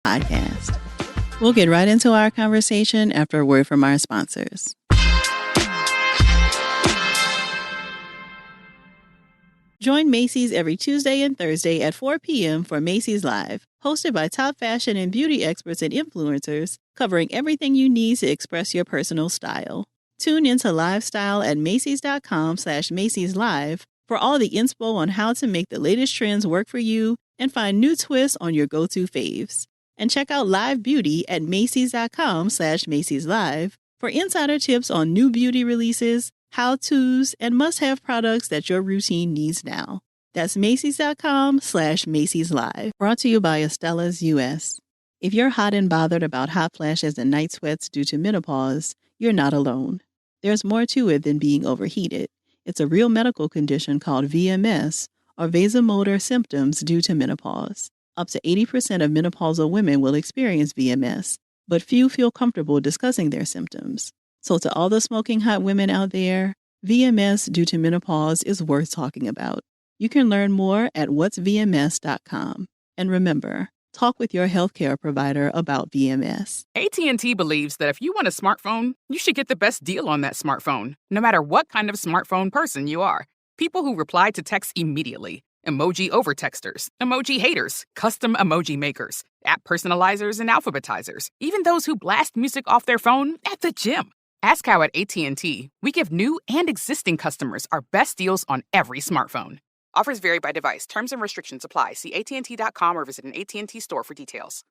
podcast. We'll get right into our conversation after a word from our sponsors. Join Macy's every Tuesday and Thursday at 4 p.m. for Macy's Live, hosted by top fashion and beauty experts and influencers, covering everything you need to express your personal style. Tune into Lifestyle at Macys.com/Macy's Live for all the inspo on how to make the latest trends work for you and find new twists on your go-to faves. And check out Live Beauty at Macys.com/Macy's Live for insider tips on new beauty releases, how-tos, and must-have products that your routine needs now. That's Macys.com/Macy's Live. Brought to you by Estella's US. If you're hot and bothered about hot flashes and night sweats due to menopause, you're not alone. There's more to it than being overheated. It's a real medical condition called VMS, or vasomotor symptoms due to menopause. Up to 80% of menopausal women will experience VMS, but few feel comfortable discussing their symptoms. So to all the smoking hot women out there, VMS due to menopause is worth talking about. You can learn more at whatsvms.com. And remember, talk with your healthcare provider about VMS. AT&T believes that if you want a smartphone, you should get the best deal on that smartphone, no matter what kind of smartphone person you are. People who reply to texts immediately, emoji over-texters, emoji haters, custom emoji makers, app personalizers and alphabetizers, even those who blast music off their phone at the gym. Ask how at AT&T, we give new and existing customers our best deals on every smartphone. Offers vary by device. Terms and restrictions apply. See AT&T.com or visit an AT&T store for details.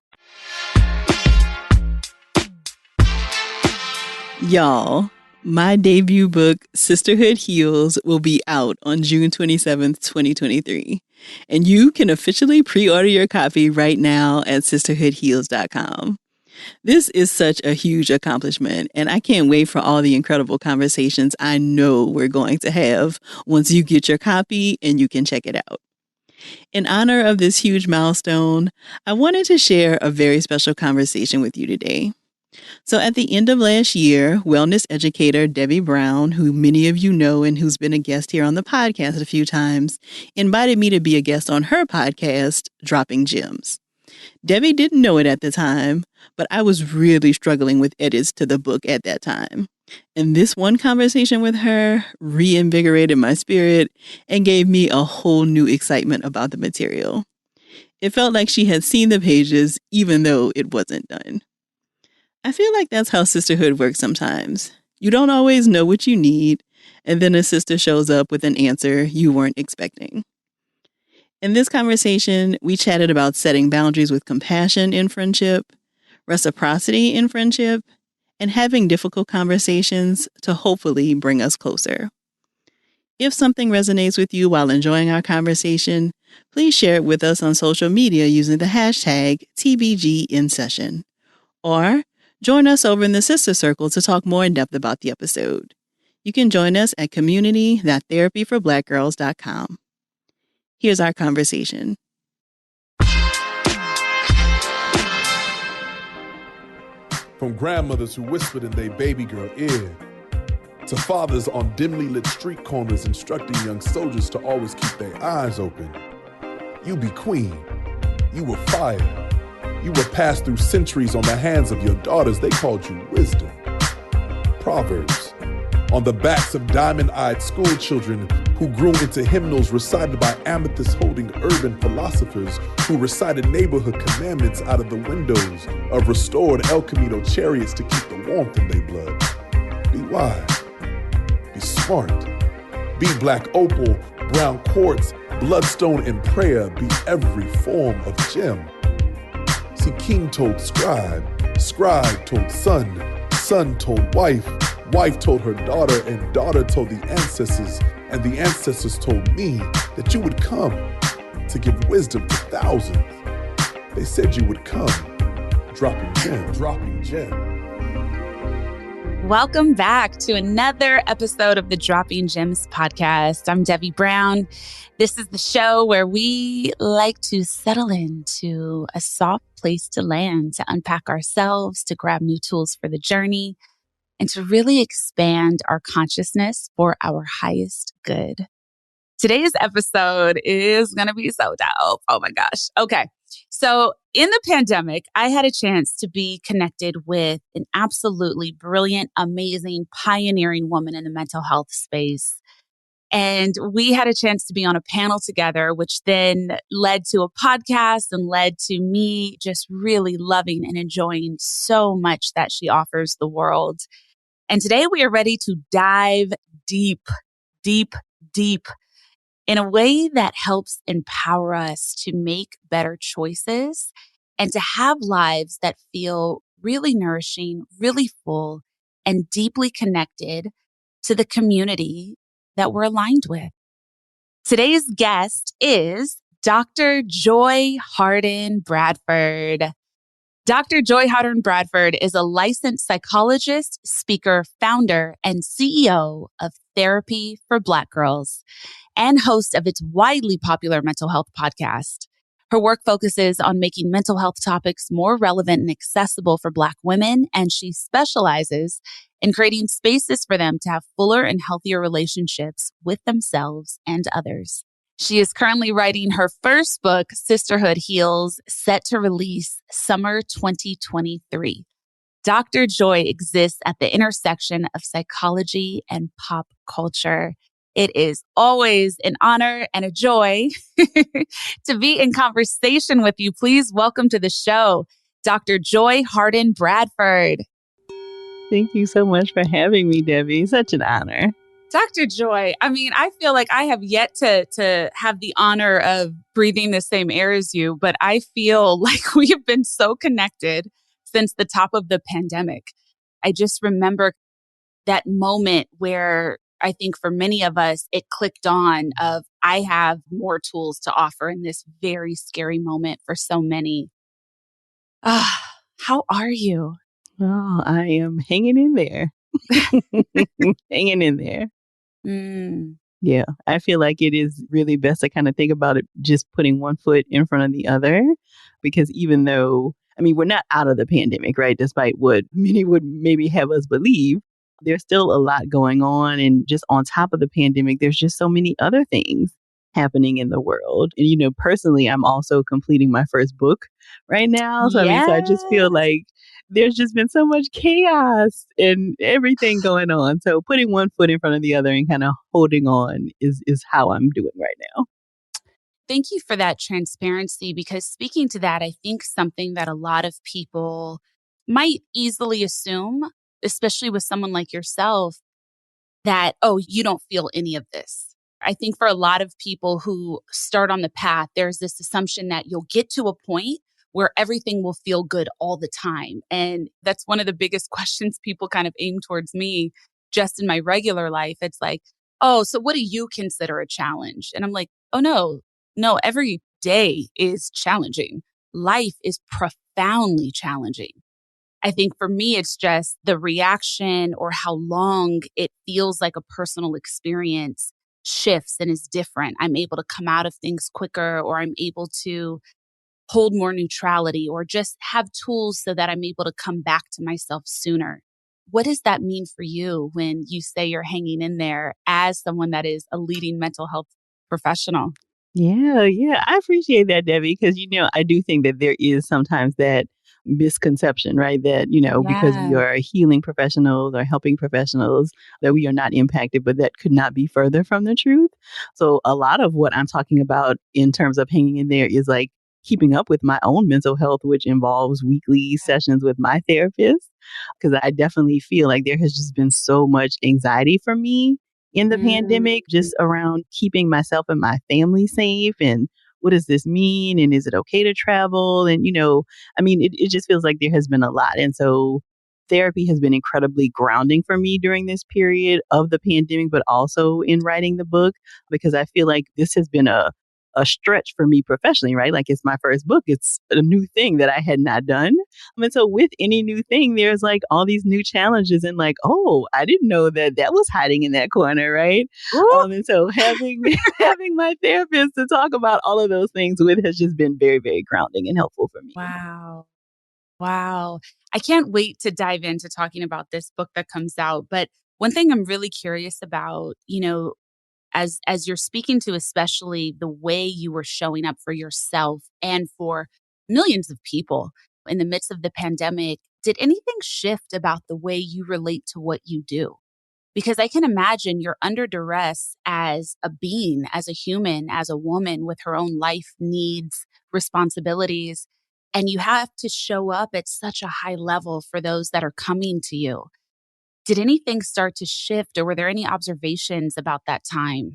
Y'all, my debut book, Sisterhood Heals, will be out on June 27th, 2023. And you can officially pre-order your copy right now at sisterhoodheals.com. This is such a huge accomplishment, and I can't wait for all the incredible conversations I know we're going to have once you get your copy and you can check it out. In honor of this huge milestone, I wanted to share a very special conversation with you today. So at the end of last year, wellness educator Devi Brown, who many of you know and who's been a guest here on the podcast a few times, invited me to be a guest on her podcast, Dropping Gems. Devi didn't know it at the time, but I was really struggling with edits to the book at that time. And this one conversation with her reinvigorated my spirit and gave me a whole new excitement about the material. It felt like she had seen the pages, even though it wasn't done. I feel like that's how sisterhood works sometimes. You don't always know what you need, and then a sister shows up with an answer you weren't expecting. In this conversation, we chatted about setting boundaries with compassion in friendship, reciprocity in friendship, and having difficult conversations to hopefully bring us closer. If something resonates with you while enjoying our conversation, please share it with us on social media using the hashtag TBGInSession. Or join us over in the Sister Circle to talk more in depth about the episode. You can join us at community.therapyforblackgirls.com. Here's our conversation. From grandmothers who whispered in their baby girl ear, to fathers on dimly lit street corners instructing young soldiers to always keep their eyes open. You be queen. You were fire. You were passed through centuries on the hands of your daughters. They called you wisdom. Proverbs. On the backs of diamond-eyed school children who grew into hymnals recited by amethyst-holding urban philosophers who recited neighborhood commandments out of the windows of restored El Camino chariots to keep the warmth in their blood. Be wise. Be smart. Be black opal, brown quartz, bloodstone, and prayer. Be every form of gem. See, king told scribe, scribe told son, son told wife, wife told her daughter, and daughter told the ancestors, and the ancestors told me that you would come to give wisdom to thousands. They said you would come, dropping gem, dropping gem. Welcome back to another episode of the Dropping Gems podcast. I'm Devi Brown. This is the show where we like to settle into a soft place to land, to unpack ourselves, to grab new tools for the journey, and to really expand our consciousness for our highest good. Today's episode is going to be so dope. Oh my gosh. Okay. So in the pandemic, I had a chance to be connected with an absolutely brilliant, amazing, pioneering woman in the mental health space. And we had a chance to be on a panel together, which then led to a podcast and led to me just really loving and enjoying so much that she offers the world. And today we are ready to dive deep, deep, deep in a way that helps empower us to make better choices and to have lives that feel really nourishing, really full, and deeply connected to the community that we're aligned with. Today's guest is Dr. Joy Harden Bradford. Dr. Joy Harden Bradford is a licensed psychologist, speaker, founder, and CEO of Therapy for Black Girls and host of its widely popular mental health podcast. Her work focuses on making mental health topics more relevant and accessible for Black women, and she specializes in creating spaces for them to have fuller and healthier relationships with themselves and others. She is currently writing her first book, Sisterhood Heals, set to release summer 2023. Dr. Joy exists at the intersection of psychology and pop culture. It is always an honor and a joy to be in conversation with you. Please welcome to the show, Dr. Joy Harden Bradford. Thank you so much for having me, Debbie. Such an honor. Dr. Joy, I mean, I feel like I have yet to have the honor of breathing the same air as you, but I feel like we have been so connected since the top of the pandemic. I just remember that moment where I think for many of us, it clicked on of I have more tools to offer in this very scary moment for so many. How are you? Oh, I am hanging in there. Hanging in there. Mm. Yeah, I feel like it is really best to kind of think about it just putting one foot in front of the other, because even though, I mean, we're not out of the pandemic, right? Despite what many would maybe have us believe, there's still a lot going on. And just on top of the pandemic, there's just so many other things happening in the world. And, personally, I'm also completing my first book right now. So, I mean, so I just feel like there's just been so much chaos and everything going on. So putting one foot in front of the other and kind of holding on is how I'm doing right now. Thank you for that transparency, because speaking to that, I think something that a lot of people might easily assume, especially with someone like yourself, that, oh, you don't feel any of this. I think for a lot of people who start on the path, there's this assumption that you'll get to a point where everything will feel good all the time. And that's one of the biggest questions people kind of aim towards me just in my regular life. It's like, oh, so what do you consider a challenge? And I'm like, oh, no, every day is challenging. Life is profoundly challenging. I think for me, it's just the reaction or how long it feels like a personal experience shifts and is different. I'm able to come out of things quicker, or I'm able to hold more neutrality, or just have tools so that I'm able to come back to myself sooner. What does that mean for you when you say you're hanging in there as someone that is a leading mental health professional? Yeah. I appreciate that, Debbie, because, I do think that there is sometimes that misconception, right? That, because we Yeah. are healing professionals or helping professionals, that we are not impacted, but that could not be further from the truth. So a lot of what I'm talking about in terms of hanging in there is like keeping up with my own mental health, which involves weekly sessions with my therapist, because I definitely feel like there has just been so much anxiety for me in the Mm. pandemic, just around keeping myself and my family safe. And what does this mean? And is it okay to travel? And, I mean, it just feels like there has been a lot. And so therapy has been incredibly grounding for me during this period of the pandemic, but also in writing the book, because I feel like this has been a stretch for me professionally, right? Like it's my first book. It's a new thing that I had not done. And so with any new thing, there's like all these new challenges and like, oh, I didn't know that that was hiding in that corner, right? Ooh. And so having having my therapist to talk about all of those things with has just been very, very grounding and helpful for me. Wow. Wow. I can't wait to dive into talking about this book that comes out. But one thing I'm really curious about, as you're speaking to, especially the way you were showing up for yourself and for millions of people in the midst of the pandemic. Did anything shift about the way you relate to what you do? Because I can imagine you're under duress as a being, as a human, as a woman with her own life needs, responsibilities, and you have to show up at such a high level for those that are coming to you. Did anything start to shift, or were there any observations about that time?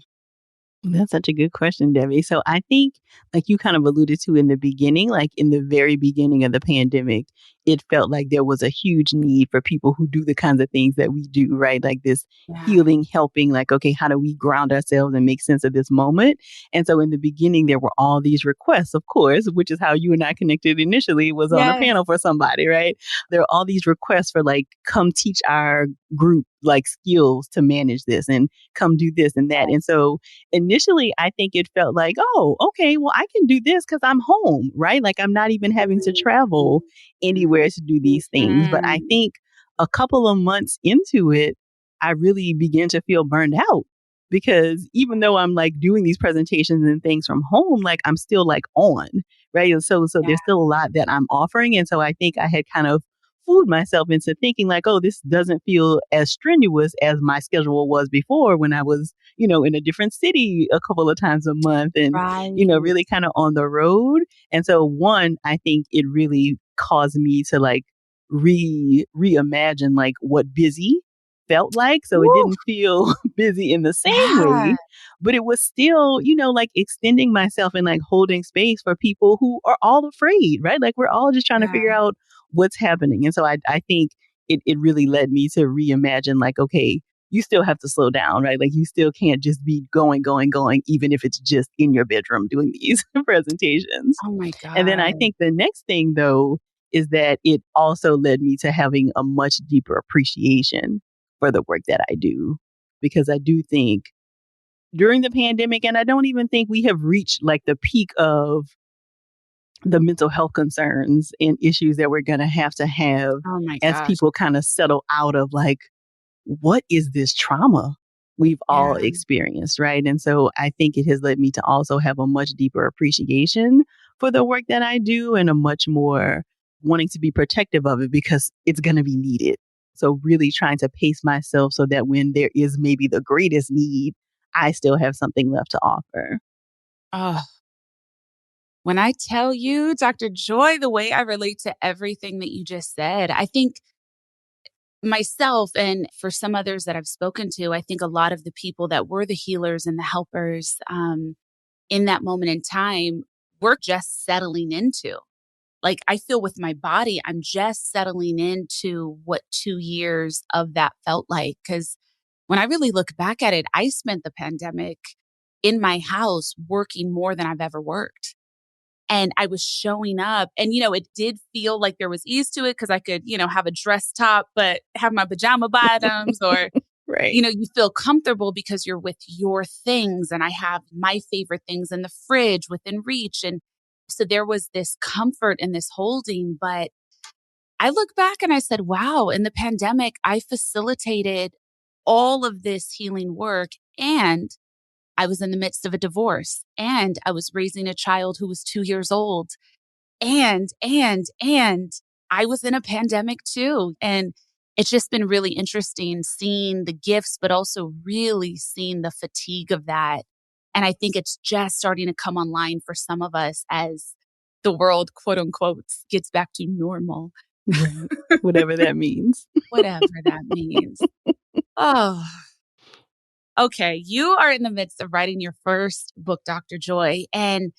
That's such a good question, Debbie. So I think, like you kind of alluded to in the beginning, like in the very beginning of the pandemic, it felt like there was a huge need for people who do the kinds of things that we do, right? Like this Yeah. healing, helping, like, okay, how do we ground ourselves and make sense of this moment? And so in the beginning, there were all these requests, of course, which is how you and I connected initially, was on a Yes. panel for somebody, right? There are all these requests for, like, come teach our group, like, skills to manage this and come do this and that. And so initially, I think it felt like, oh, okay, well, I can do this because I'm home, right? Like I'm not even having to travel anywhere to do these things. But I Mm, think a couple of months into it, I really began to feel burned out because even though I'm like doing these presentations and things from home, like I'm still like on, right? And so yeah. there's still a lot that I'm offering. And so I think I had kind of fooled myself into thinking like, oh, this doesn't feel as strenuous as my schedule was before when I was, in a different city a couple of times a month and, Right. really kind of on the road. And so one, I think it really caused me to like reimagine like what busy felt like. So it Woo. didn't feel busy in the same Yeah. way, but it was still, like extending myself and like holding space for people who are all afraid, right? Like we're all just trying to Yeah. figure out what's happening. And so I think it really led me to reimagine like, okay, you still have to slow down, right? Like you still can't just be going, going, going, even if it's just in your bedroom doing these presentations. Oh my And then I God. think the next thing though is that it also led me to having a much deeper appreciation for the work that I do. Because I do think during the pandemic, and I don't even think we have reached like the peak of the mental health concerns and issues that we're going to have Oh my as gosh. people kind of settle out of like, what is this trauma we've all Yeah. experienced, right? And so I think it has led me to also have a much deeper appreciation for the work that I do and a much more wanting to be protective of it because it's going to be needed. So really trying to pace myself so that when there is maybe the greatest need, I still have something left to offer. Oh, when I tell you, Dr. Joy, the way I relate to everything that you just said, I think myself and for some others that I've spoken to, I think a lot of the people that were the healers and the helpers in that moment in time, we're just settling into. Like I feel with my body, I'm just settling into what 2 years of that felt like. Because when I really look back at it, I spent the pandemic in my house working more than I've ever worked. And I was showing up and, it did feel like there was ease to it because I could, have a dress top, but have my pajama bottoms or, Right. you feel comfortable because you're with your things. And I have my favorite things in the fridge within reach. And so there was this comfort and this holding. But I look back and I said, wow, in the pandemic, I facilitated all of this healing work. And I was in the midst of a divorce and I was raising a child who was 2 years old. And I was in a pandemic too. And it's just been really interesting seeing the gifts, but also really seeing the fatigue of that. And I think it's just starting to come online for some of us as the world, quote unquote, gets back to normal, Right. Whatever that means. whatever that means. Oh, okay. You are in the midst of writing your first book, Dr. Joy. And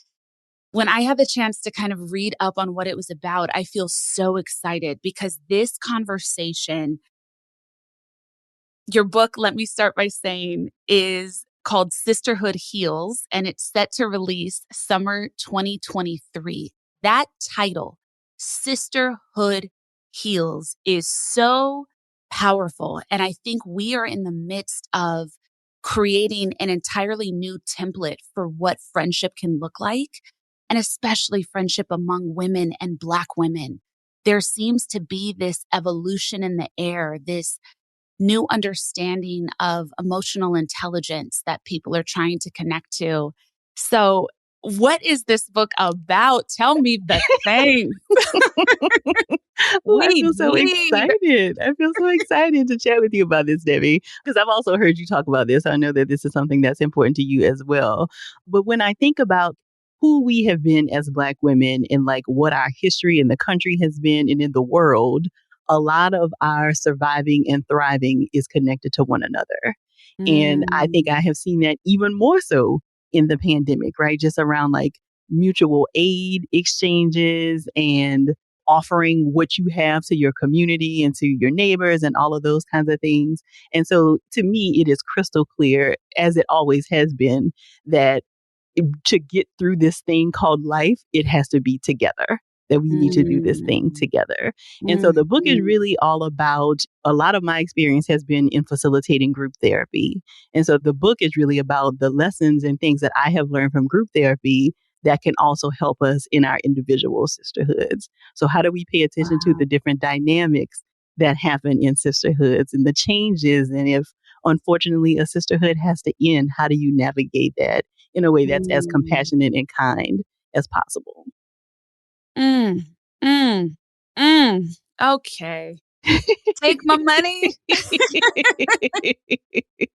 when I had the chance to kind of read up on what it was about, I feel so excited because this conversation, your book, let me start by saying, is called Sisterhood Heals, and it's set to release summer 2023. That title, Sisterhood Heals, is so powerful. And I think we are in the midst of creating an entirely new template for what friendship can look like, and especially friendship among women and Black women. There seems to be this evolution in the air, this new understanding of emotional intelligence that people are trying to connect to. So What is this book about? Tell me the thing. Oh, I We feel so need. excited. I feel so excited to chat with you about this, Debbie, because I've also heard you talk about this. I know that this is something that's important to you as well. But when I think about who we have been as Black women and like what our history in the country has been and in the world, a lot of our surviving and thriving is connected to one another. And I think Mm, I have seen that even more so in the pandemic, right? Just around like mutual aid exchanges and offering what you have to your community and to your neighbors and all of those kinds of things. And so to me, it is crystal clear, as it always has been, that to get through this thing called life, it has to be together. That we need to do this thing mm, together. And so the book is mhm. really all about a lot of my experience has been in facilitating group therapy. And so the book is really about the lessons and things that I have learned from group therapy that can also help us in our individual sisterhoods. So, how do we pay attention to Wow. the different dynamics that happen in sisterhoods and the changes? And if unfortunately a sisterhood has to end, how do you navigate that in a way that's as Mm, compassionate and kind as possible? mm, mm, mm. Okay. Take my money.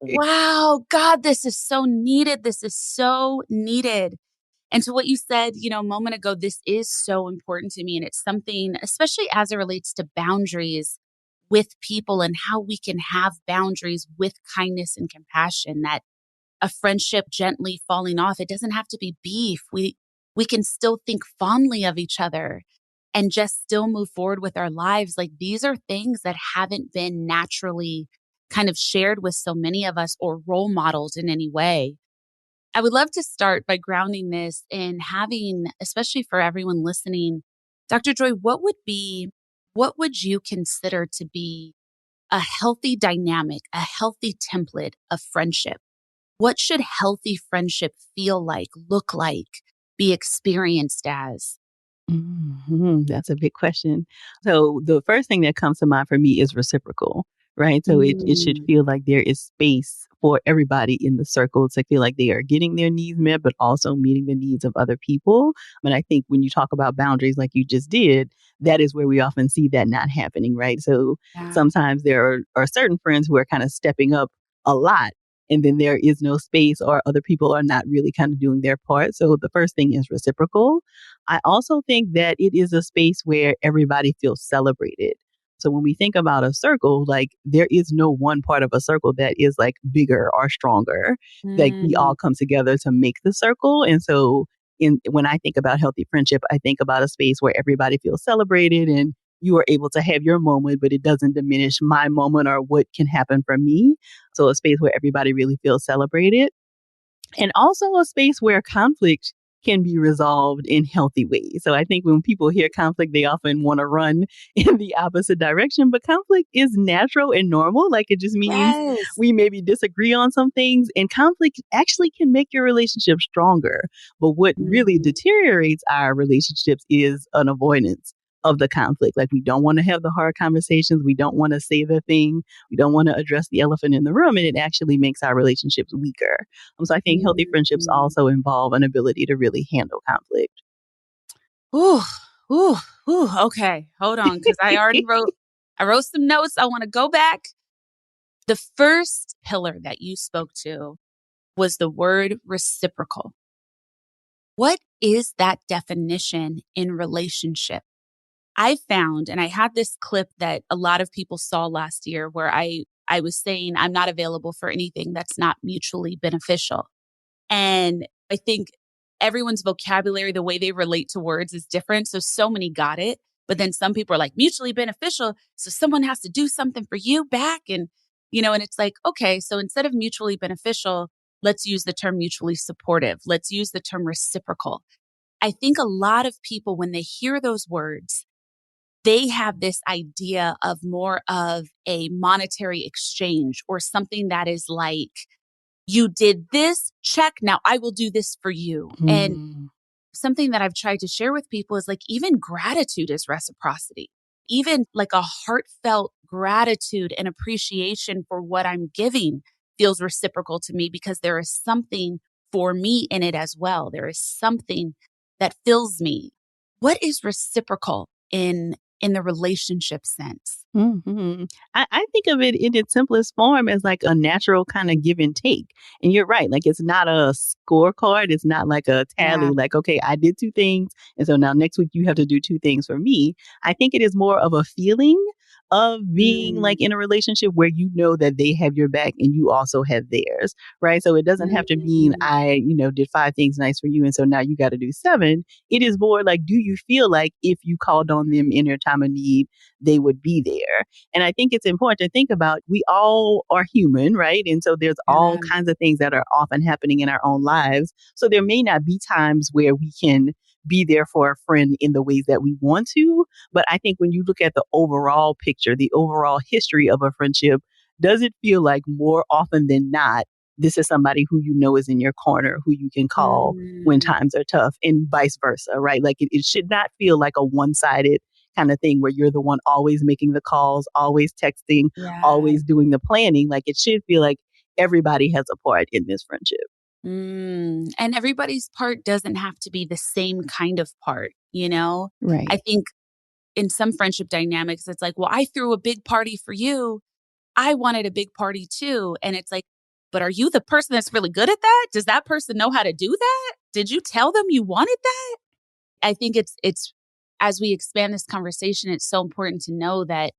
Wow. God, this is so needed. This is so needed. And to what you said, a moment ago, this is so important to me. And it's something, especially as it relates to boundaries with people and how we can have boundaries with kindness and compassion, that a friendship gently falling off, it doesn't have to be beef. We can still think fondly of each other and just still move forward with our lives. Like these are things that haven't been naturally kind of shared with so many of us or role modeled in any way. I would love to start by grounding this in having, especially for everyone listening, Dr. Joy, what would you consider to be a healthy dynamic, a healthy template of friendship? What should healthy friendship feel like, look like, be experienced as? That's a big question. So the first thing that comes to mind for me is reciprocal, right? So it should Mm, feel like there is space for everybody in the circle to feel like they are getting their needs met, but also meeting the needs of other people. And I think when you talk about boundaries like you just did, that is where we often see that not happening, right? So yeah. sometimes there are certain friends who are kind of stepping up a lot. And then there is no space, or other people are not really kind of doing their part. So the first thing is reciprocal. I also think that it is a space where everybody feels celebrated. So when we think about a circle, like there is no one part of a circle that is like bigger or stronger. Like we Mm, all come together to make the circle. And so when I think about healthy friendship, I think about a space where everybody feels celebrated and you are able to have your moment, but it doesn't diminish my moment or what can happen for me. So a space where everybody really feels celebrated, and also a space where conflict can be resolved in healthy ways. So I think when people hear conflict, they often want to run in the opposite direction, but conflict is natural and normal. Like it just means yes. we maybe disagree on some things, and conflict actually can make your relationship stronger. But what really Mm, deteriorates our relationships is an avoidance of the conflict. Like we don't want to have the hard conversations. We don't want to say the thing. We don't want to address the elephant in the room. And it actually makes our relationships weaker. So I think healthy friendships mm. also involve an ability to really handle conflict. Ooh, ooh, ooh. Okay, hold on, because I wrote some notes. I want to go back. The first pillar that you spoke to was the word reciprocal. What is that definition in relationship? I found, and I had this clip that a lot of people saw last year where I was saying I'm not available for anything that's not mutually beneficial. And I think everyone's vocabulary, the way they relate to words is different. So many got it. But then some people are like mutually beneficial. So someone has to do something for you back. And it's like, okay, so instead of mutually beneficial, let's use the term mutually supportive. Let's use the term reciprocal. I think a lot of people, when they hear those words, they have this idea of more of a monetary exchange or something that is like, you did this, check. Now I will do this for you. And Mm, something that I've tried to share with people is like, even gratitude is reciprocity. Even like a heartfelt gratitude and appreciation for what I'm giving feels reciprocal to me because there is something for me in it as well. There is something that fills me. What is reciprocal in the relationship sense? hmm I think of it in its simplest form as like a natural kind of give and take. And you're right. Like it's not a scorecard. It's not like a Yeah. tally, like, okay, I did two things. And so now next week you have to do two things for me. I think it is more of a feeling of being Mm, like in a relationship where you know that they have your back and you also have theirs. Right. So it doesn't have to mean mm, did five things nice for you. And so now you got to do seven. It is more like, do you feel like if you called on them in your time of need, they would be there? And I think it's important to think about we all are human, right? And so there's all yeah. kinds of things that are often happening in our own lives. So there may not be times where we can be there for a friend in the ways that we want to. But I think when you look at the overall picture, the overall history of a friendship, does it feel like more often than not, this is somebody who you know is in your corner, who you can call when Mm, times are tough, and vice versa, right? Like it should not feel like a one sided kind of thing where you're the one always making the calls, always texting, yeah. always doing the planning. Like it should feel like everybody has a part in this friendship. And everybody's part doesn't have to be the same kind of part, you know? I Right. think in some friendship dynamics, it's like, well, I threw a big party for you. I wanted a big party too. And it's like, but are you the person that's really good at that? Does that person know how to do that? Did you tell them you wanted that? I think it's as we expand this conversation, it's so important to know that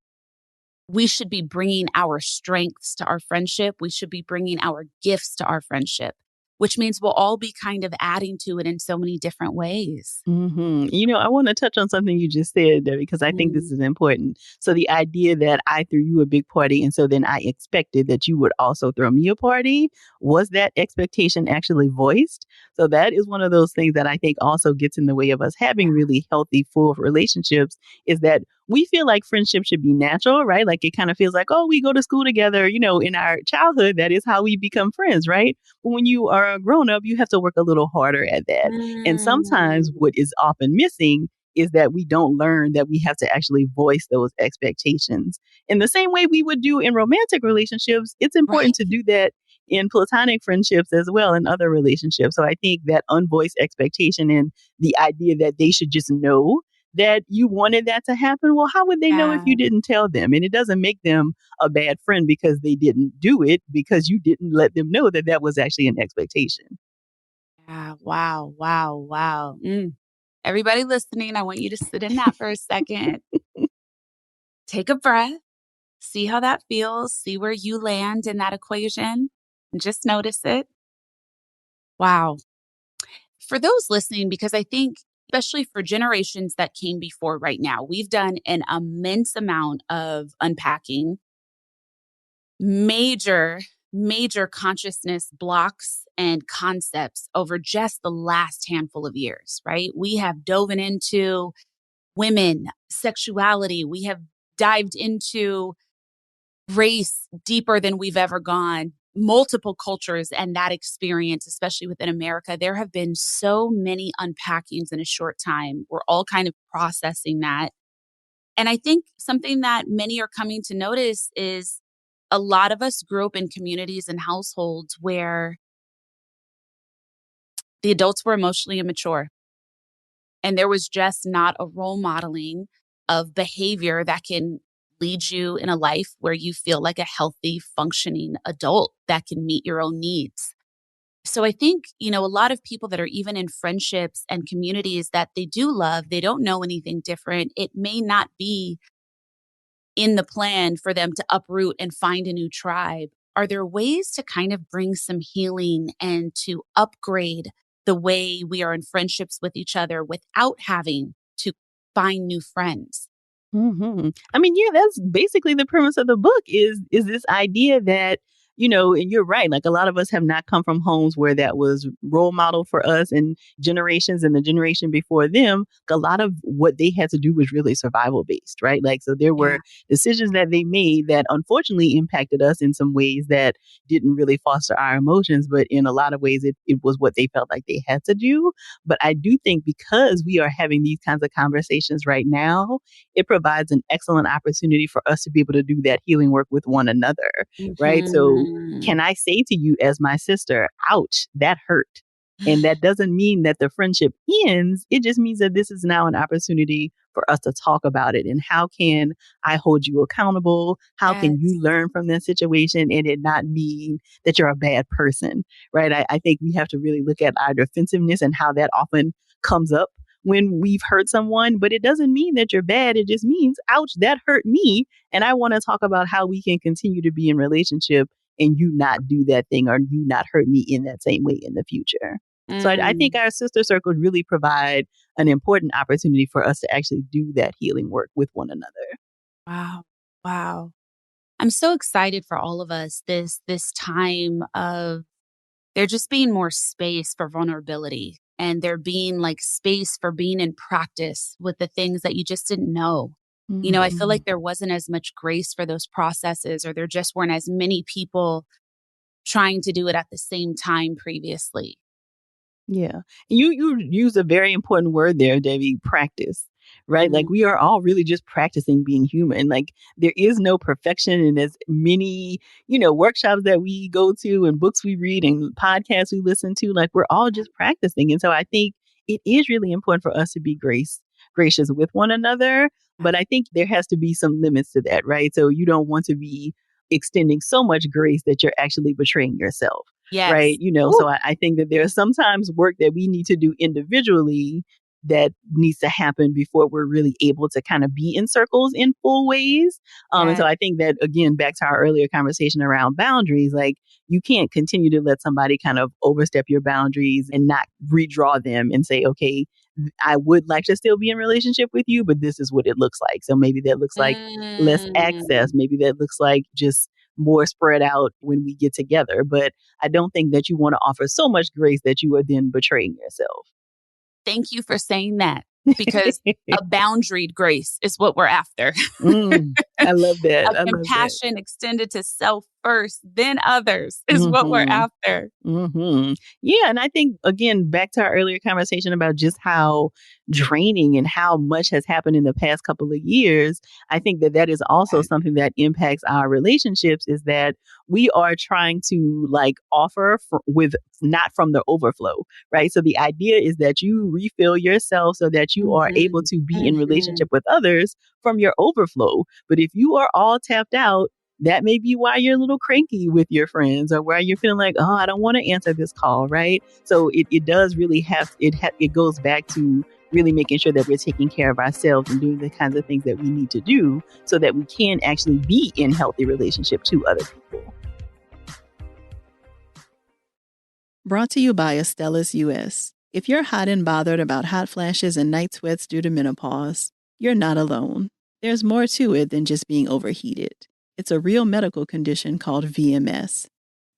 we should be bringing our strengths to our friendship. We should be bringing our gifts to our friendship, which means we'll all be kind of adding to it in so many different ways. I want to touch on something you just said, Debbie, because I think this Mm, is important. So the idea that I threw you a big party, and so then I expected that you would also throw me a party, was that expectation actually voiced? So that is one of those things that I think also gets in the way of us having yeah. really healthy, full relationships, is that we feel like friendship should be natural, right? Like it kind of feels like, oh, we go to school together, in our childhood, that is how we become friends, right? But when you are a grown up, you have to work a little harder at that. And sometimes Mm, what is often missing is that we don't learn that we have to actually voice those expectations. In the same way we would do in romantic relationships, it's important right. to do that in platonic friendships as well and other relationships. So I think that unvoiced expectation and the idea that they should just know that you wanted that to happen. Well, how would they know if Yeah. you didn't tell them? And it doesn't make them a bad friend because they didn't do it, because you didn't let them know that that was actually an expectation. Yeah. Wow. Wow. Wow. Everybody listening, I want you to sit in that for a second. Take a breath. See how that feels. See where you land in that equation. And just notice it. Wow. For those listening, because I think, especially for generations that came before right now, we've done an immense amount of unpacking, major, major consciousness blocks and concepts over just the last handful of years, right? We have dove into women, sexuality. We have dived into race deeper than we've ever gone, multiple cultures and that experience, especially within America. There have been so many unpackings in a short time. We're all kind of processing that. And I think something that many are coming to notice is a lot of us grew up in communities and households where the adults were emotionally immature. And there was just not a role modeling of behavior that can lead you in a life where you feel like a healthy, functioning adult that can meet your own needs. So I think, a lot of people that are even in friendships and communities that they do love, they don't know anything different. It may not be in the plan for them to uproot and find a new tribe. Are there ways to kind of bring some healing and to upgrade the way we are in friendships with each other without having to find new friends? I mean, yeah, that's basically the premise of the book is this idea that, and you're right, like a lot of us have not come from homes where that was role model for us and generations and the generation before them. A lot of what they had to do was really survival based, right? Like, so there Yeah. were decisions that they made that unfortunately impacted us in some ways that didn't really foster our emotions, but in a lot of ways it was what they felt like they had to do. But I do think because we are having these kinds of conversations right now, it provides an excellent opportunity for us to be able to do that healing work with one another, right? So So can I say to you as my sister, ouch, that hurt. And that doesn't mean that the friendship ends. It just means that this is now an opportunity for us to talk about it. And how can I hold you accountable? How can Yes. you learn from this situation and it not mean that you're a bad person, right? I think we have to really look at our defensiveness and how that often comes up when we've hurt someone, but it doesn't mean that you're bad. It just means, ouch, that hurt me. And I want to talk about how we can continue to be in relationship and you not do that thing or you not hurt me in that same way in the future. So I think our sister circles really provide an important opportunity for us to actually do that healing work with one another. Wow. Wow. I'm so excited for all of us this time of there just being more space for vulnerability and there being like space for being in practice with the things that you just didn't know. You know, I feel like there wasn't as much grace for those processes or there just weren't as many people trying to do it at the same time previously. Yeah. You use a very important word there, Devi, practice, right? Like we are all really just practicing being human. Like there is no perfection in as many, workshops that we go to and books we read and podcasts we listen to. Like we're all just practicing. And so I think it is really important for us to be gracious with one another. But I think there has to be some limits to that, right? So you don't want to be extending so much grace that you're actually betraying yourself. Yes. Right. So I think that there are sometimes work that we need to do individually that needs to happen before we're really able to kind of be in circles in full ways. And so Yes. I think that, again, back to our earlier conversation around boundaries, like you can't continue to let somebody kind of overstep your boundaries and not redraw them and say, okay, I would like to still be in relationship with you, but this is what it looks like. So maybe that looks like less access. Maybe that looks like just more spread out when we get together. But I don't think that you want to offer so much grace that you are then betraying yourself. Thank you for saying that because a boundaried grace is what we're after. I love that. A I love that. compassion extended to self first, then others is what we're hmm after. Yeah. And I think, again, back to our earlier conversation about just how draining and how much has happened in the past couple of years, I think that that is also something that impacts our relationships is that we are trying to offer with not from the overflow, right? So the idea is that you refill yourself so that you are able to be in relationship with others from your overflow. But if you are all tapped out, that may be why you're a little cranky with your friends or why you're feeling like, oh, I don't want to answer this call, right? So it does really it goes back to really making sure that we're taking care of ourselves and doing the kinds of things that we need to do so that we can actually be in healthy relationship to other people. Brought to you by Astellas US. If you're hot and bothered about hot flashes and night sweats due to menopause, you're not alone. There's more to it than just being overheated. It's a real medical condition called VMS.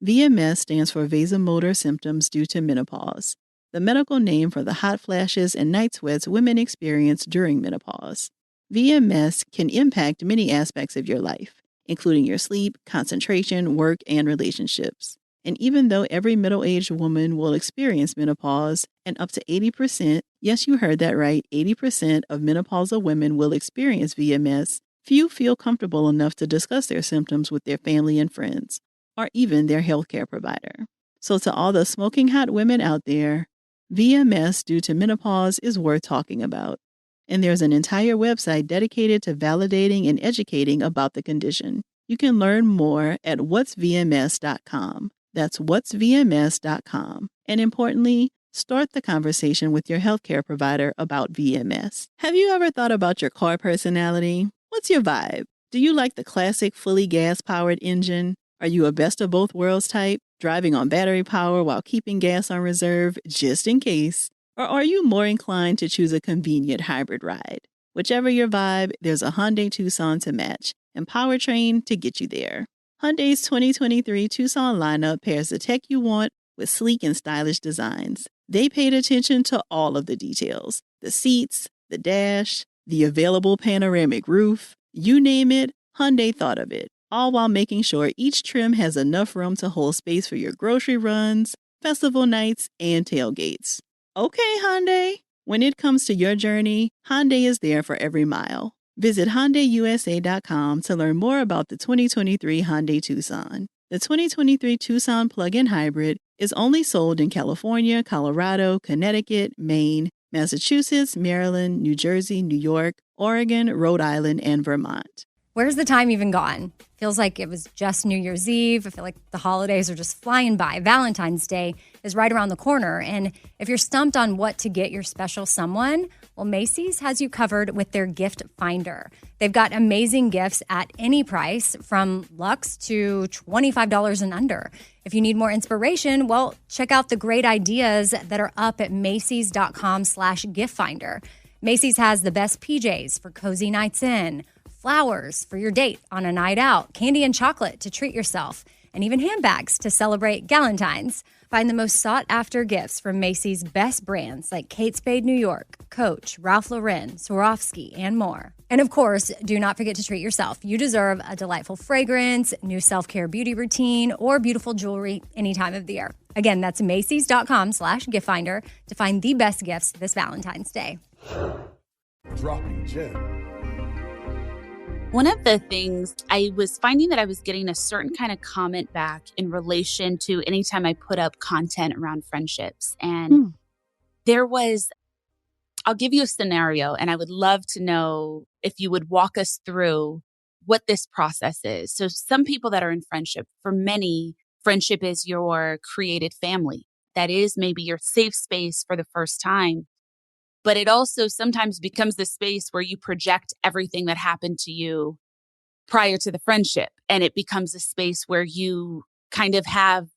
VMS stands for vasomotor symptoms due to menopause, the medical name for the hot flashes and night sweats women experience during menopause. VMS can impact many aspects of your life, including your sleep, concentration, work, and relationships. And even though every middle-aged woman will experience menopause, and up to 80%, yes, you heard that right, 80% of menopausal women will experience VMS, few feel comfortable enough to discuss their symptoms with their family and friends, or even their healthcare provider. So to all the smoking hot women out there, VMS due to menopause is worth talking about. And there's an entire website dedicated to validating and educating about the condition. You can learn more at whatsvms.com. That's whatsvms.com. And importantly, start the conversation with your healthcare provider about VMS. Have you ever thought about your car personality? What's your vibe? Do you like the classic fully gas-powered engine? Are you a best of both worlds type, driving on battery power while keeping gas on reserve just in case? Or are you more inclined to choose a convenient hybrid ride? Whichever your vibe, there's a Hyundai Tucson to match and powertrain to get you there. Hyundai's 2023 Tucson lineup pairs the tech you want with sleek and stylish designs. They paid attention to all of the details: the seats, the dash, the available panoramic roof. You name it, Hyundai thought of it, all while making sure each trim has enough room to hold space for your grocery runs, festival nights, and tailgates. Okay, Hyundai. When it comes to your journey, Hyundai is there for every mile. Visit HyundaiUSA.com to learn more about the 2023 Hyundai Tucson. The 2023 Tucson plug-in hybrid is only sold in California, Colorado, Connecticut, Maine, Massachusetts, Maryland, New Jersey, New York, Oregon, Rhode Island, and Vermont. Where's the time even gone? Feels like it was just New Year's Eve. I feel like the holidays are just flying by. Valentine's Day is right around the corner. And if you're stumped on what to get your special someone, well, Macy's has you covered with their gift finder. They've got amazing gifts at any price, from luxe to $25 and under. If you need more inspiration, well, check out the great ideas that are up at Macy's.com/gift finder. Macy's has the best PJs for cozy nights in, flowers for your date on a night out, candy and chocolate to treat yourself, and even handbags to celebrate Galentine's. Find the most sought-after gifts from Macy's best brands like Kate Spade New York, Coach, Ralph Lauren, Swarovski, and more. And of course, do not forget to treat yourself. You deserve a delightful fragrance, new self-care beauty routine, or beautiful jewelry any time of the year. Again, that's Macy's.com/gift finder to find the best gifts this Valentine's Day. Dropping gem. One of the things I was finding that I was getting a certain kind of comment back in relation to anytime I put up content around friendships. And there was, I'll give you a scenario, and I would love to know if you would walk us through what this process is. So some people that are in friendship, for many, friendship is your created family. That is maybe your safe space for the first time. But it also sometimes becomes the space where you project everything that happened to you prior to the friendship. And it becomes a space where you kind of have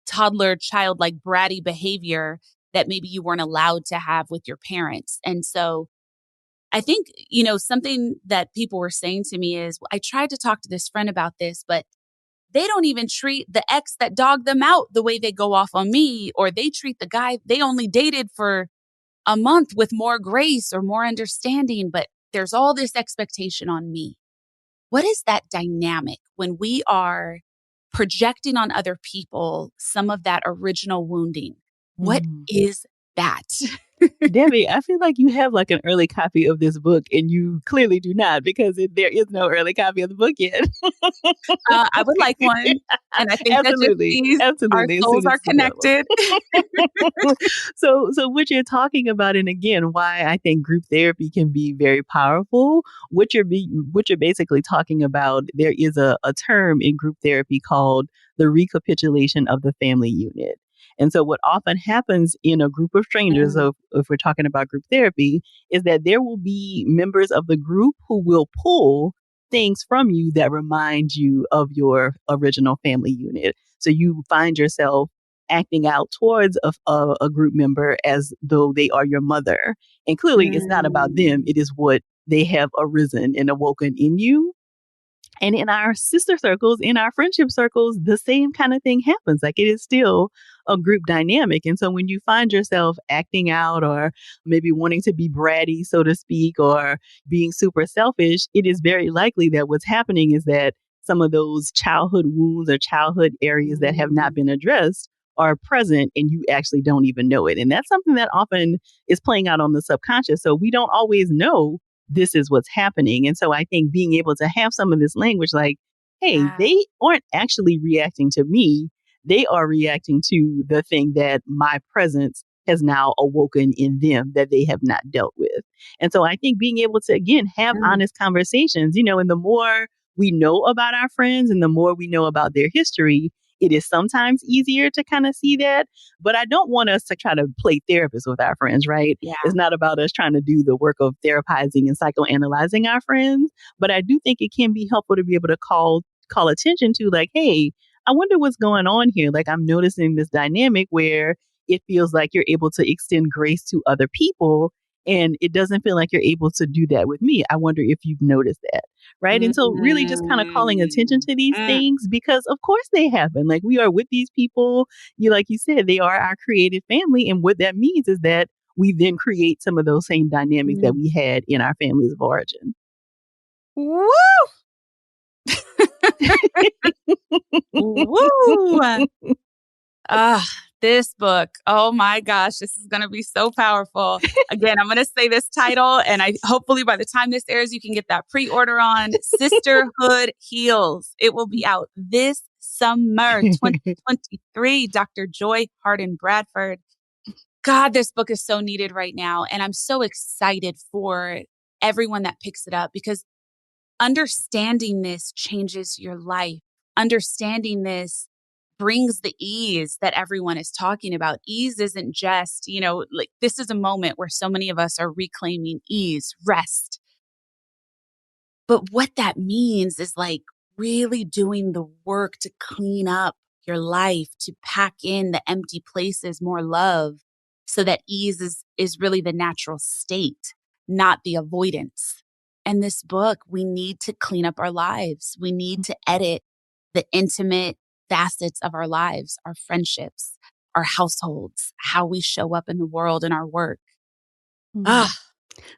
toddler, childlike, bratty behavior that maybe you weren't allowed to have with your parents. And so I think, something that people were saying to me is, I tried to talk to this friend about this, but they don't even treat the ex that dogged them out the way they go off on me, or they treat the guy they only dated for a month with more grace or more understanding, but there's all this expectation on me. What is that dynamic when we are projecting on other people some of that original wounding? What is that? Debbie, I feel like you have like an early copy of this book, and you clearly do not, because there is no early copy of the book yet. I would like one. And I think absolutely, that just our souls are connected. So what you're talking about, and again, why I think group therapy can be very powerful, what you're basically talking about, there is a term in group therapy called the recapitulation of the family unit. And so what often happens in a group of strangers, if we're talking about group therapy, is that there will be members of the group who will pull things from you that remind you of your original family unit. So you find yourself acting out towards a group member as though they are your mother. And clearly it's not about them. It is what they have arisen and awoken in you. And in our sister circles, in our friendship circles, the same kind of thing happens. Like, it is still a group dynamic. And so when you find yourself acting out, or maybe wanting to be bratty, so to speak, or being super selfish, it is very likely that what's happening is that some of those childhood wounds or childhood areas that have not been addressed are present, and you actually don't even know it. And that's something that often is playing out on the subconscious. So we don't always know this is what's happening. And so I think being able to have some of this language like, hey, they aren't actually reacting to me. They are reacting to the thing that my presence has now awoken in them that they have not dealt with. And so I think being able to, again, have honest conversations, and the more we know about our friends and the more we know about their history, it is sometimes easier to kind of see that. But I don't want us to try to play therapists with our friends, right? Yeah. It's not about us trying to do the work of therapizing and psychoanalyzing our friends. But I do think it can be helpful to be able to call attention to, like, hey, I wonder what's going on here. Like, I'm noticing this dynamic where it feels like you're able to extend grace to other people, and it doesn't feel like you're able to do that with me. I wonder if you've noticed that. Right. And so really just kind of calling attention to these things, because of course they happen. Like, we are with these people. Like you said, they are our created family. And what that means is that we then create some of those same dynamics that we had in our families of origin. Woo! Woo! This book, oh my gosh, this is going to be so powerful. Again, I'm going to say this title, and hopefully by the time this airs, you can get that pre-order on Sisterhood Heals. It will be out this summer 2023, Dr. Joy Harden Bradford. God, this book is so needed right now. And I'm so excited for everyone that picks it up because understanding this changes your life. Understanding this brings the ease that everyone is talking about. Ease isn't just, like this is a moment where so many of us are reclaiming ease, rest. But what that means is like really doing the work to clean up your life, to pack in the empty places, more love, so that ease is really the natural state, not the avoidance. And this book, we need to clean up our lives. We need to edit the intimate facets of our lives, our friendships, our households, how we show up in the world and our work. Ah,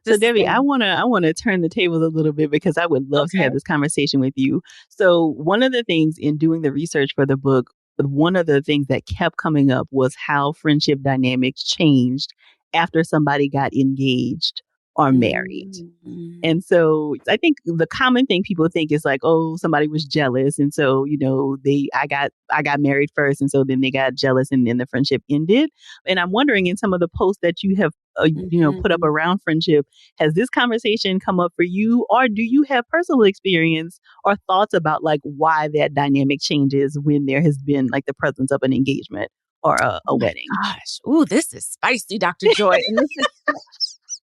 So this Debbie, I thing. wanna turn the tables a little bit because I would love to have Okay. this conversation with you. So one of the things in doing the research for the book, one of the things that kept coming up was how friendship dynamics changed after somebody got engaged or married. Mm. And so I think the common thing people think is like, oh, somebody was jealous. And so, I got married first. And so then they got jealous and then the friendship ended. And I'm wondering in some of the posts that you have, put up Mhm. around friendship, has this conversation come up for you? Or do you have personal experience or thoughts about like why that dynamic changes when there has been like the presence of an engagement or Oh a my wedding? gosh. Ooh, this is spicy, Dr. Joy. And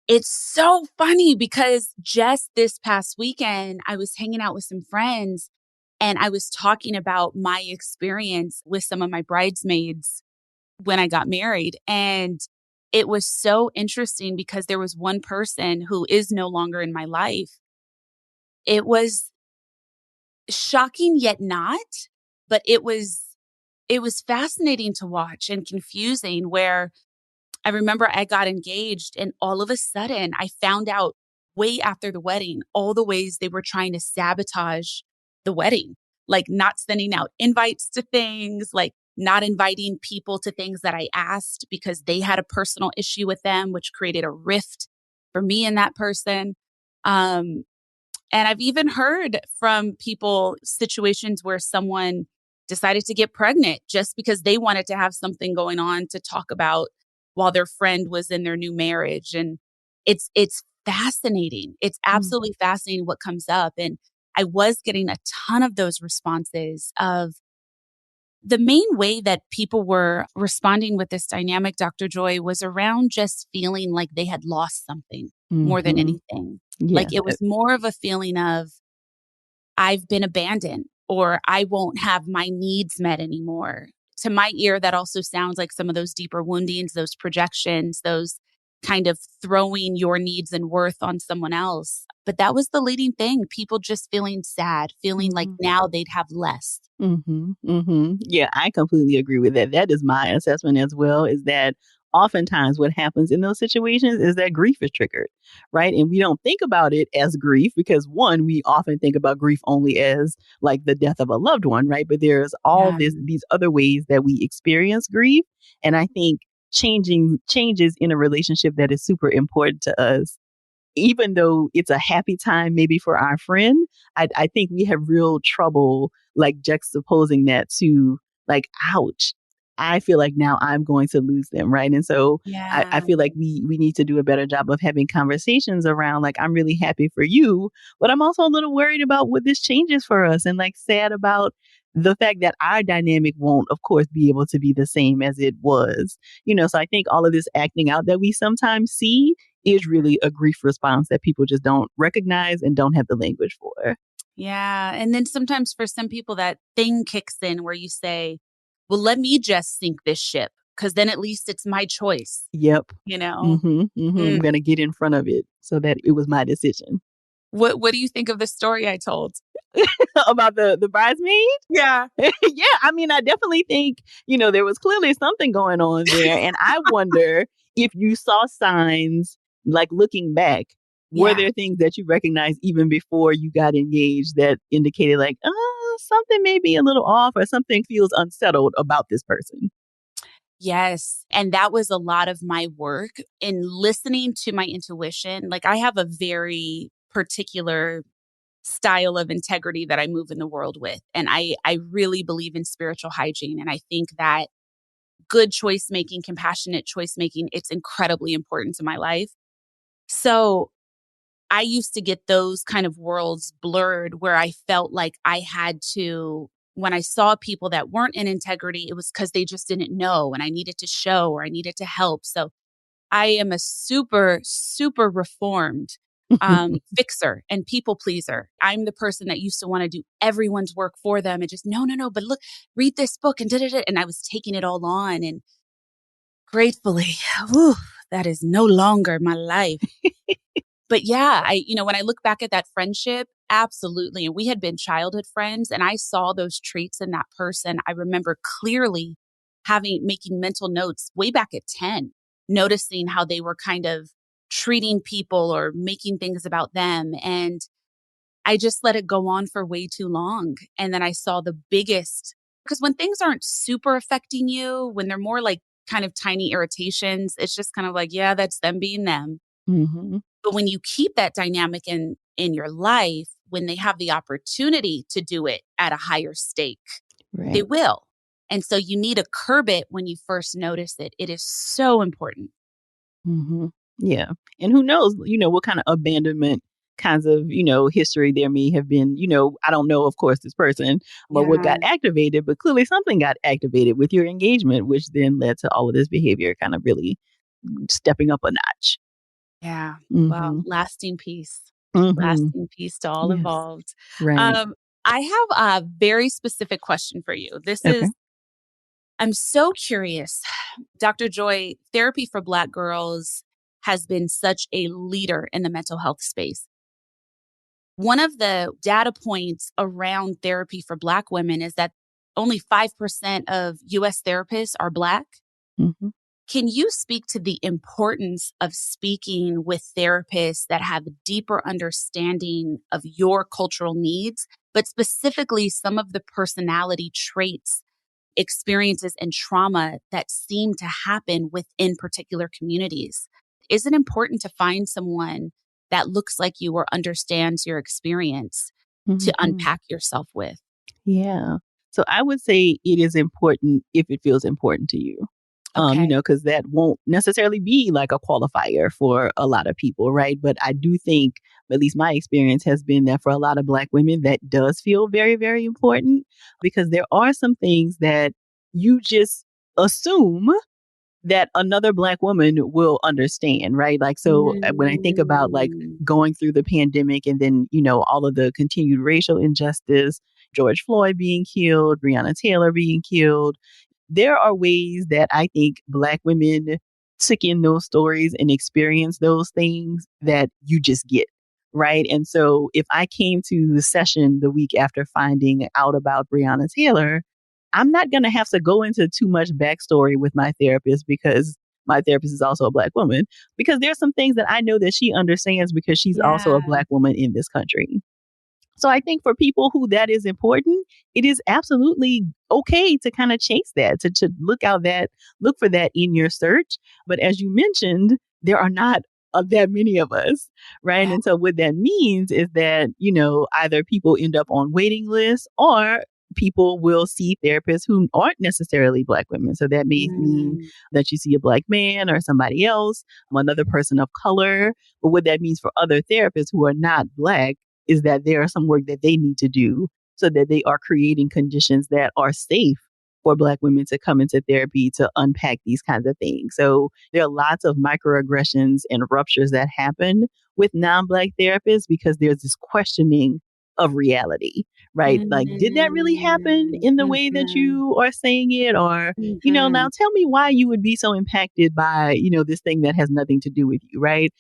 it's so funny because just this past weekend, I was hanging out with some friends and I was talking about my experience with some of my bridesmaids when I got married. And it was so interesting because there was one person who is no longer in my life. It was shocking yet not, but it was fascinating to watch and confusing where I remember I got engaged and all of a sudden I found out way after the wedding all the ways they were trying to sabotage the wedding, like not sending out invites to things, like not inviting people to things that I asked because they had a personal issue with them, which created a rift for me and that person. Um, and I've even heard from people situations where someone decided to get pregnant just because they wanted to have something going on to talk about while their friend was in their new marriage. And it's fascinating. It's absolutely fascinating what comes up. And I was getting a ton of those responses of the main way that people were responding with this dynamic, Dr. Joy, was around just feeling like they had lost something more than Mm-hmm. anything. Like Yes. it was more of a feeling of, I've been abandoned or I won't have my needs met anymore. To my ear, that also sounds like some of those deeper woundings, those projections, those kind of throwing your needs and worth on someone else. But that was the leading thing. People just feeling sad, feeling like now they'd have less. Yeah, I completely agree with that. That is my assessment as well, is that oftentimes what happens in those situations is that grief is triggered, right? And we don't think about it as grief because one, we often think about grief only as like the death of a loved one, right? But there's all Yeah. these other ways that we experience grief. And I think changing changes in a relationship that is super important to us, even though it's a happy time maybe for our friend, I think we have real trouble like juxtaposing that to like, ouch, I feel like now I'm going to lose them, right? And so I Yeah. feel like we need to do a better job of having conversations around like, I'm really happy for you, but I'm also a little worried about what this changes for us and like sad about the fact that our dynamic won't, of course, be able to be the same as it was. So I think all of this acting out that we sometimes see is really a grief response that people just don't recognize and don't have the language for. Yeah. And then sometimes for some people, that thing kicks in where you say, well, let me just sink this ship because then at least it's my choice, Yep. you know? I'm Mm. going to get in front of it so that it was my decision. What do you think of the story I told? About the bridesmaid? Yeah. Yeah, I mean, I definitely think, there was clearly something going on there. And I wonder if you saw signs, like looking back, were Yeah. there things that you recognized even before you got engaged that indicated like, something may be a little off or something feels unsettled about this person? Yes. And that was a lot of my work in listening to my intuition. Like I have a very particular style of integrity that I move in the world with. And I really believe in spiritual hygiene. And I think that good choice making, compassionate choice making, it's incredibly important to my life. So I used to get those kind of worlds blurred where I felt like I had to, when I saw people that weren't in integrity, it was because they just didn't know and I needed to show or I needed to help. So I am a super, super reformed fixer and people pleaser. I'm the person that used to want to do everyone's work for them and just, no, no, no, but look, read this book and da-da-da. And I was taking it all on. And gratefully, whew, that is no longer my life. But yeah, when I look back at that friendship, absolutely. And we had been childhood friends and I saw those traits in that person. I remember clearly making mental notes way back at 10, noticing how they were kind of treating people or making things about them. And I just let it go on for way too long. And then I saw the biggest, because when things aren't super affecting you, when they're more like kind of tiny irritations, it's just kind of like, yeah, that's them being them. Mm-hmm. But when you keep that dynamic in your life, when they have the opportunity to do it at a higher stake, they Right. will. And so you need to curb it when you first notice it. It is so important. Mm-hmm. Yeah. And who knows, what kind of abandonment kinds of, history there may have been, I don't know, of course, this person, but what Yeah. got activated, but clearly something got activated with your engagement, which then led to all of this behavior kind of really stepping up a notch. Yeah. Well, Mm-hmm. lasting peace. Mm-hmm. Lasting peace to all Yes. involved. Right. I have a very specific question for you. Okay. I'm so curious. Dr. Joy, therapy for Black girls has been such a leader in the mental health space. One of the data points around therapy for Black women is that only 5% of US therapists are Black. Mm-hmm. Can you speak to the importance of speaking with therapists that have a deeper understanding of your cultural needs, but specifically some of the personality traits, experiences, and trauma that seem to happen within particular communities? Is it important to find someone that looks like you or understands your experience to Mm-hmm. unpack yourself with? Yeah. So I would say it is important if it feels important to you. Okay. Because that won't necessarily be like a qualifier for a lot of people, right? But I do think, at least my experience has been that for a lot of Black women, that does feel very, very important because there are some things that you just assume that another Black woman will understand, right? Like, so when I think about like Mm, going through the pandemic and then, all of the continued racial injustice, George Floyd being killed, Breonna Taylor being killed, there are ways that I think Black women took in those stories and experienced those things that you just get. Right. And so if I came to the session the week after finding out about Breonna Taylor, I'm not going to have to go into too much backstory with my therapist because my therapist is also a Black woman, because there's some things that I know that she understands because she's also a yeah. Black woman in this country. So I think for people who that is important, it is absolutely okay to kind of chase that, to look for that in your search. But as you mentioned, there are not that many of us, right? Yeah. And so what that means is that, either people end up on waiting lists or people will see therapists who aren't necessarily Black women. So that may mean Mm, that you see a Black man or somebody else, another person of color. But what that means for other therapists who are not Black is that there are some work that they need to do so that they are creating conditions that are safe for Black women to come into therapy to unpack these kinds of things. So there are lots of microaggressions and ruptures that happen with non-Black therapists because there's this questioning of reality, right? Like, did that really happen mm, in the way that mhm, you are saying it? Or, now mhm, tell me why you would be so impacted by, this thing that has nothing to do with you, right?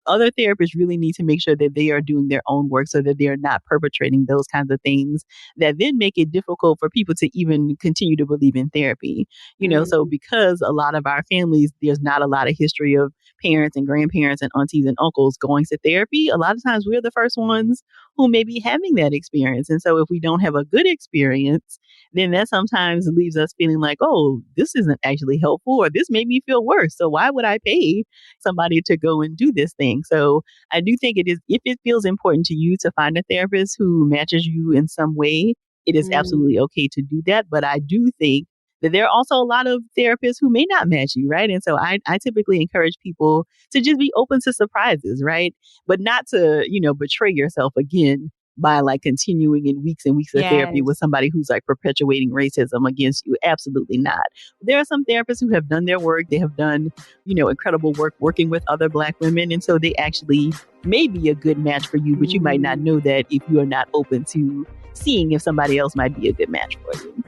Other therapists really need to make sure that they are doing their own work so that they are not perpetrating those kinds of things that then make it difficult for people to even continue to believe in therapy. So mm, because a lot of our families, there's not a lot of history of parents and grandparents and aunties and uncles going to therapy, a lot of times we're the first ones who may be having that experience. And so if we don't have a good experience, then that sometimes leaves us feeling like, oh, this isn't actually helpful, or this made me feel worse. So why would I pay somebody to go and do this thing? So I do think it is, if it feels important to you to find a therapist who matches you in some way, it is absolutely okay to do that. But I do think that there are also a lot of therapists who may not match you, right? And so I typically encourage people to just be open to surprises, right? But not to, betray yourself again by like continuing in weeks and weeks of therapy with somebody who's like perpetuating racism against you. Absolutely not. There are some therapists who have done their work. They have done, incredible work working with other Black women. And so they actually may be a good match for you, but you might not know that if you are not open to seeing if somebody else might be a good match for you.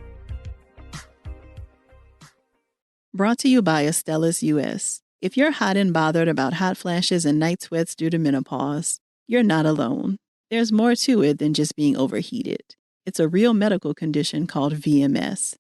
Brought to you by Astellas US. If you're hot and bothered about hot flashes and night sweats due to menopause, you're not alone. There's more to it than just being overheated. It's a real medical condition called VMS.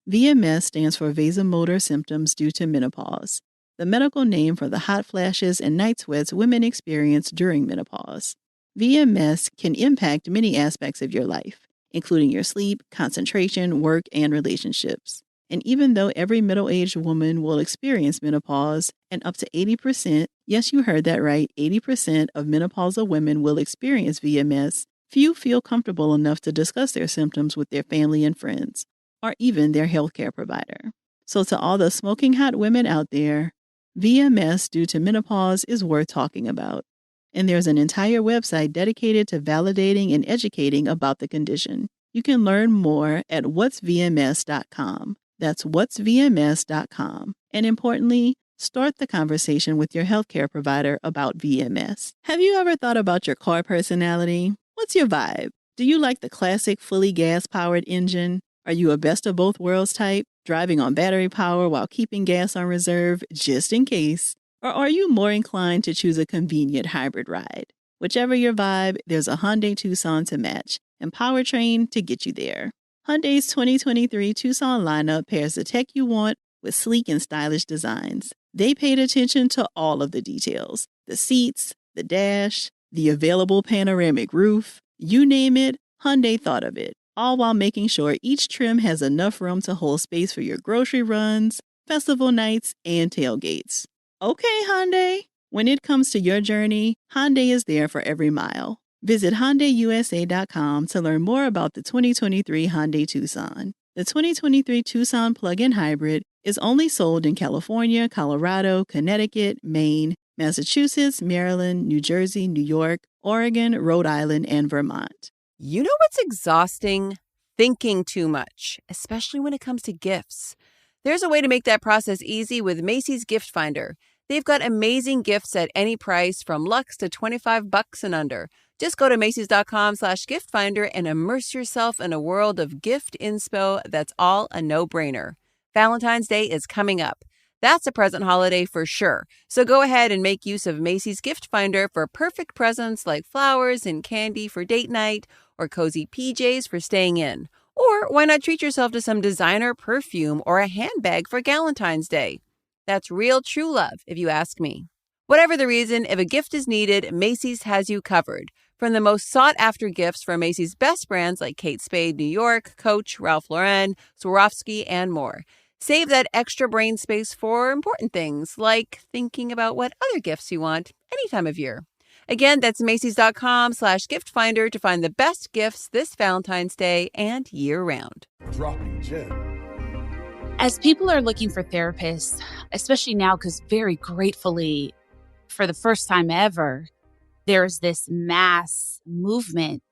VMS stands for vasomotor symptoms due to menopause, the medical name for the hot flashes and night sweats women experience during menopause. VMS can impact many aspects of your life, including your sleep, concentration, work, and relationships. And even though every middle-aged woman will experience menopause, and up to 80%, yes, you heard that right, 80% of menopausal women will experience VMS, few feel comfortable enough to discuss their symptoms with their family and friends, or even their healthcare provider. So to all the smoking hot women out there, VMS due to menopause is worth talking about. And there's an entire website dedicated to validating and educating about the condition. You can learn more at whatsvms.com. That's whatsvms.com. And importantly, start the conversation with your healthcare provider about VMS. Have you ever thought about your car personality? What's your vibe? Do you like the classic fully gas-powered engine? Are you a best of both worlds type, driving on battery power while keeping gas on reserve just in case? Or are you more inclined to choose a convenient hybrid ride? Whichever your vibe, there's a Hyundai Tucson to match and powertrain to get you there. Hyundai's 2023 Tucson lineup pairs the tech you want with sleek and stylish designs. They paid attention to all of the details: the seats, the dash, the available panoramic roof. You name it, Hyundai thought of it, all while making sure each trim has enough room to hold space for your grocery runs, festival nights, and tailgates. Okay, Hyundai. When it comes to your journey, Hyundai is there for every mile. Visit HyundaiUSA.com to learn more about the 2023 Hyundai Tucson. The 2023 Tucson plug-in hybrid is only sold in California, Colorado, Connecticut, Maine, Massachusetts, Maryland, New Jersey, New York, Oregon, Rhode Island, and Vermont. You know what's exhausting? Thinking too much, especially when it comes to gifts. There's a way to make that process easy with Macy's Gift Finder. They've got amazing gifts at any price, from luxe to $25 and under. Just go to Macys.com/gift finder and immerse yourself in a world of gift inspo that's all a no-brainer. Valentine's Day is coming up. That's a present holiday for sure. So go ahead and make use of Macy's Gift Finder for perfect presents like flowers and candy for date night, or cozy PJs for staying in. Or why not treat yourself to some designer perfume or a handbag for Galentine's Day? That's real true love, if you ask me. Whatever the reason, if a gift is needed, Macy's has you covered. From the most sought-after gifts for Macy's best brands like Kate Spade New York, Coach, Ralph Lauren, Swarovski, and more. Save that extra brain space for important things, like thinking about what other gifts you want any time of year. Again, that's Macys.com/gift finder to find the best gifts this Valentine's Day and year-round. Dropping gem. As people are looking for therapists, especially now, because very gratefully, for the first time ever, there's this mass movement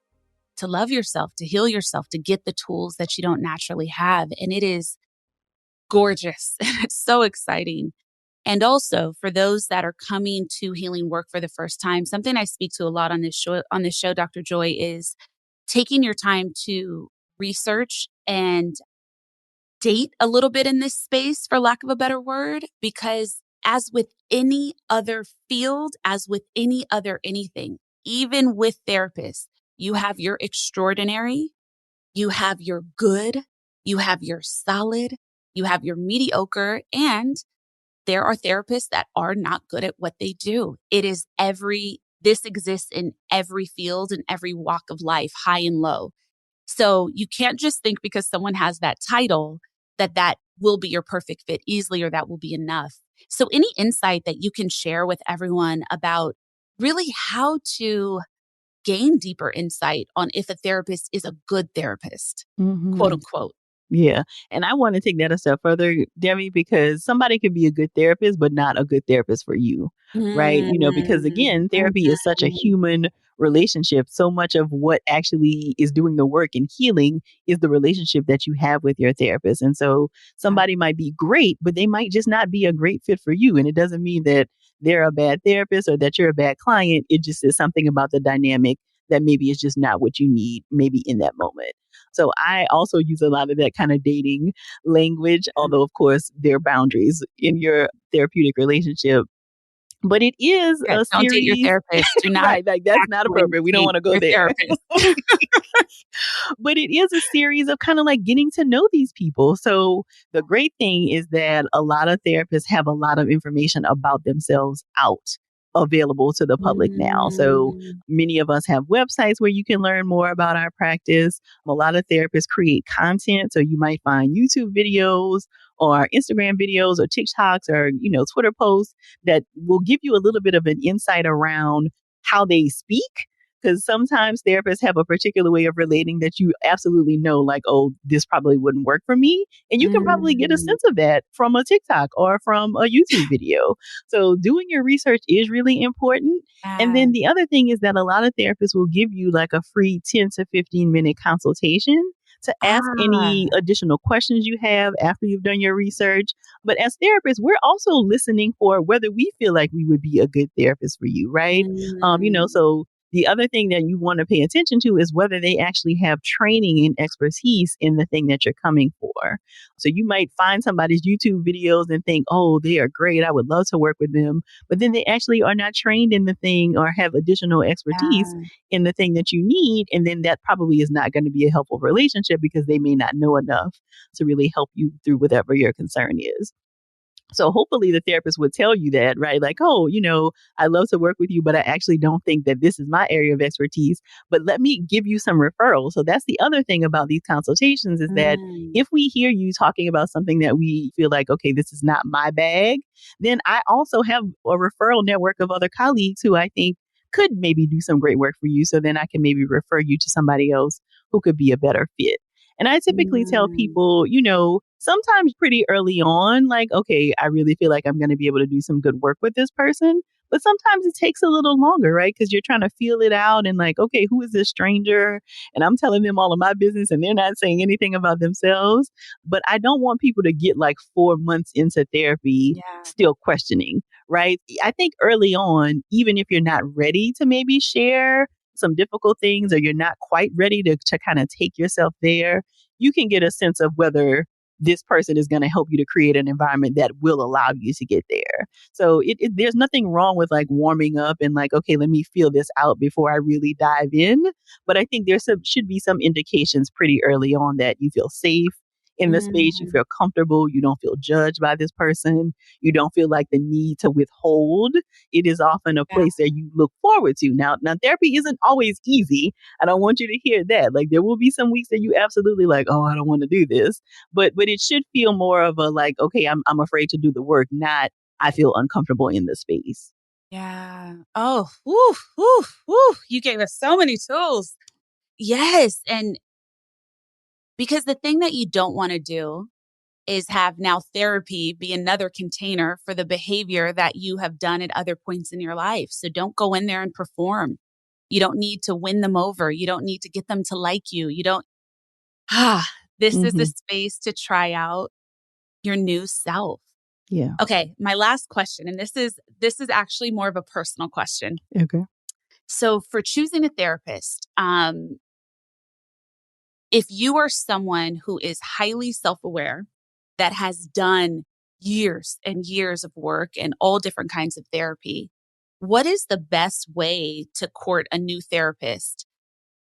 to love yourself, to heal yourself, to get the tools that you don't naturally have. And it is gorgeous. It's so exciting. And also for those that are coming to healing work for the first time, something I speak to a lot on this show, Dr. Joy, is taking your time to research and date a little bit in this space, for lack of a better word, because as with any other field, as with any other anything, even with therapists, you have your extraordinary, you have your good, you have your solid, you have your mediocre, and there are therapists that are not good at what they do. This exists in every field and every walk of life, high and low. So you can't just think because someone has that title that will be your perfect fit easily or that will be enough. So any insight that you can share with everyone about really how to gain deeper insight on if a therapist is a good therapist, quote Mhm. unquote. Yeah. And I want to take that a step further, Debbie, because somebody could be a good therapist, but not a good therapist for you. Right. Because again, therapy is such a Mhm. human relationship. So much of what actually is doing the work and healing is the relationship that you have with your therapist. And so Yeah. somebody might be great, but they might just not be a great fit for you. And it doesn't mean that they're a bad therapist or that you're a bad client. It just is something about the dynamic that maybe is just not what you need, maybe in that moment. So I also use a lot of that kind of dating language, although of course there are boundaries in your therapeutic relationship. But it is Yes, a don't date your series, therapist. Do not right? Like that's not actually appropriate. We don't date want to go your there. therapist. But it is a series of kind of like getting to know these people. So the great thing is that a lot of therapists have a lot of information about themselves out available to the public now. So Mm, many of us have websites where you can learn more about our practice. A lot of therapists create content. So you might find YouTube videos or Instagram videos or TikToks or, Twitter posts that will give you a little bit of an insight around how they speak, because sometimes therapists have a particular way of relating that you absolutely know, like, oh, this probably wouldn't work for me. And you can probably get a mm, sense of that from a TikTok or from a YouTube video. So doing your research is really important. And yeah. then the other thing is that a lot of therapists will give you like a free 10 to 15-minute consultation to ask any Ah. additional questions you have after you've done your research. But as therapists, we're also listening for whether we feel like we would be a good therapist for you, right? Mm, So the other thing that you want to pay attention to is whether they actually have training and expertise in the thing that you're coming for. So you might find somebody's YouTube videos and think, oh, they are great. I would love to work with them. But then they actually are not trained in the thing or have additional expertise yeah. in the thing that you need. And then that probably is not going to be a helpful relationship because they may not know enough to really help you through whatever your concern is. So hopefully the therapist would tell you that, right? Like, oh, I love to work with you, but I actually don't think that this is my area of expertise. But let me give you some referrals. So that's the other thing about these consultations is that Mm, if we hear you talking about something that we feel like, okay, this is not my bag, then I also have a referral network of other colleagues who I think could maybe do some great work for you. So then I can maybe refer you to somebody else who could be a better fit. And I typically tell mm, people, sometimes pretty early on, like, okay, I really feel like I'm going to be able to do some good work with this person. But sometimes it takes a little longer, right? Because you're trying to feel it out and like, okay, who is this stranger? And I'm telling them all of my business and they're not saying anything about themselves. But I don't want people to get like 4 months into therapy yeah. still questioning, right? I think early on, even if you're not ready to maybe share some difficult things or you're not quite ready to kind of take yourself there, you can get a sense of whether this person is going to help you to create an environment that will allow you to get there. So there's nothing wrong with like warming up and like, okay, let me feel this out before I really dive in. But I think should be some indications pretty early on that you feel safe in the space, you Mm, feel comfortable, you don't feel judged by this person, you don't feel like the need to withhold. It is often a yeah. place that you look forward to. Now therapy isn't always easy. I don't want you to hear that. Like there will be some weeks that you absolutely like, oh, I don't want to do this. But it should feel more of a like, okay, I'm afraid to do the work, not I feel uncomfortable in the space. Yeah. Oh, woo, woo, woo. You gave us so many tools. Yes. And because the thing that you don't want to do is have now therapy be another container for the behavior that you have done at other points in your life. So don't go in there and perform. You don't need to win them over. You don't need to get them to like you. You don't, this is the Hmm. space to try out your new self. Yeah. Okay, my last question, and this is actually more of a personal question. Okay. So for choosing a therapist, if you are someone who is highly self-aware, that has done years and years of work and all different kinds of therapy, what is the best way to court a new therapist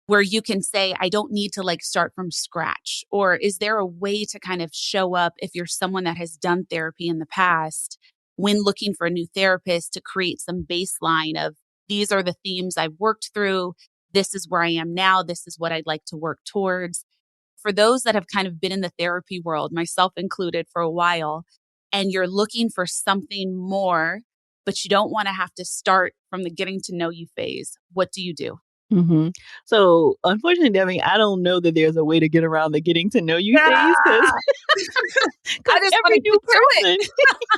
where you can say, I don't need to like start from scratch? Or is there a way to kind of show up if you're someone that has done therapy in the past when looking for a new therapist to create some baseline of these are the themes I've worked through. This is where I am now. This is what I'd like to work towards. For those that have kind of been in the therapy world, myself included, for a while, and you're looking for something more, but you don't want to have to start from the getting to know you phase, what do you do? hmm So, unfortunately, Debbie, I don't know that there's a way to get around the getting to know you phase because Ah! I just want every to new get to person,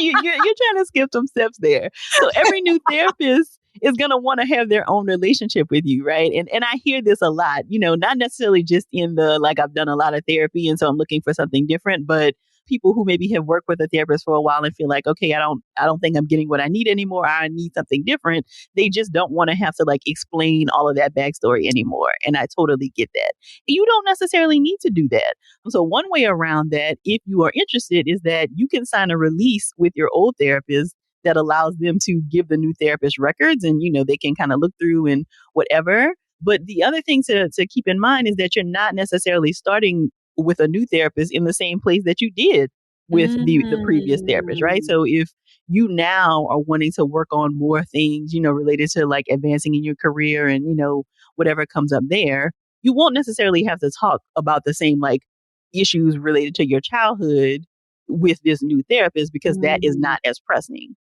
you're trying to skip some steps there. So every new therapist is going to want to have their own relationship with you, right? And I hear this a lot, not necessarily just in the like I've done a lot of therapy and so I'm looking for something different, but people who maybe have worked with a therapist for a while and feel like, okay, I don't think I'm getting what I need anymore. I need something different. They just don't want to have to like explain all of that backstory anymore. And I totally get that. You don't necessarily need to do that. So one way around that, if you are interested, is that you can sign a release with your old therapist that allows them to give the new therapist records and, they can kind of look through and whatever. But the other thing to keep in mind is that you're not necessarily starting with a new therapist in the same place that you did with the previous therapist, right? Mm. So if you now are wanting to work on more things, related to like advancing in your career and, whatever comes up there, you won't necessarily have to talk about the same like issues related to your childhood with this new therapist because that is Mm. not as pressing.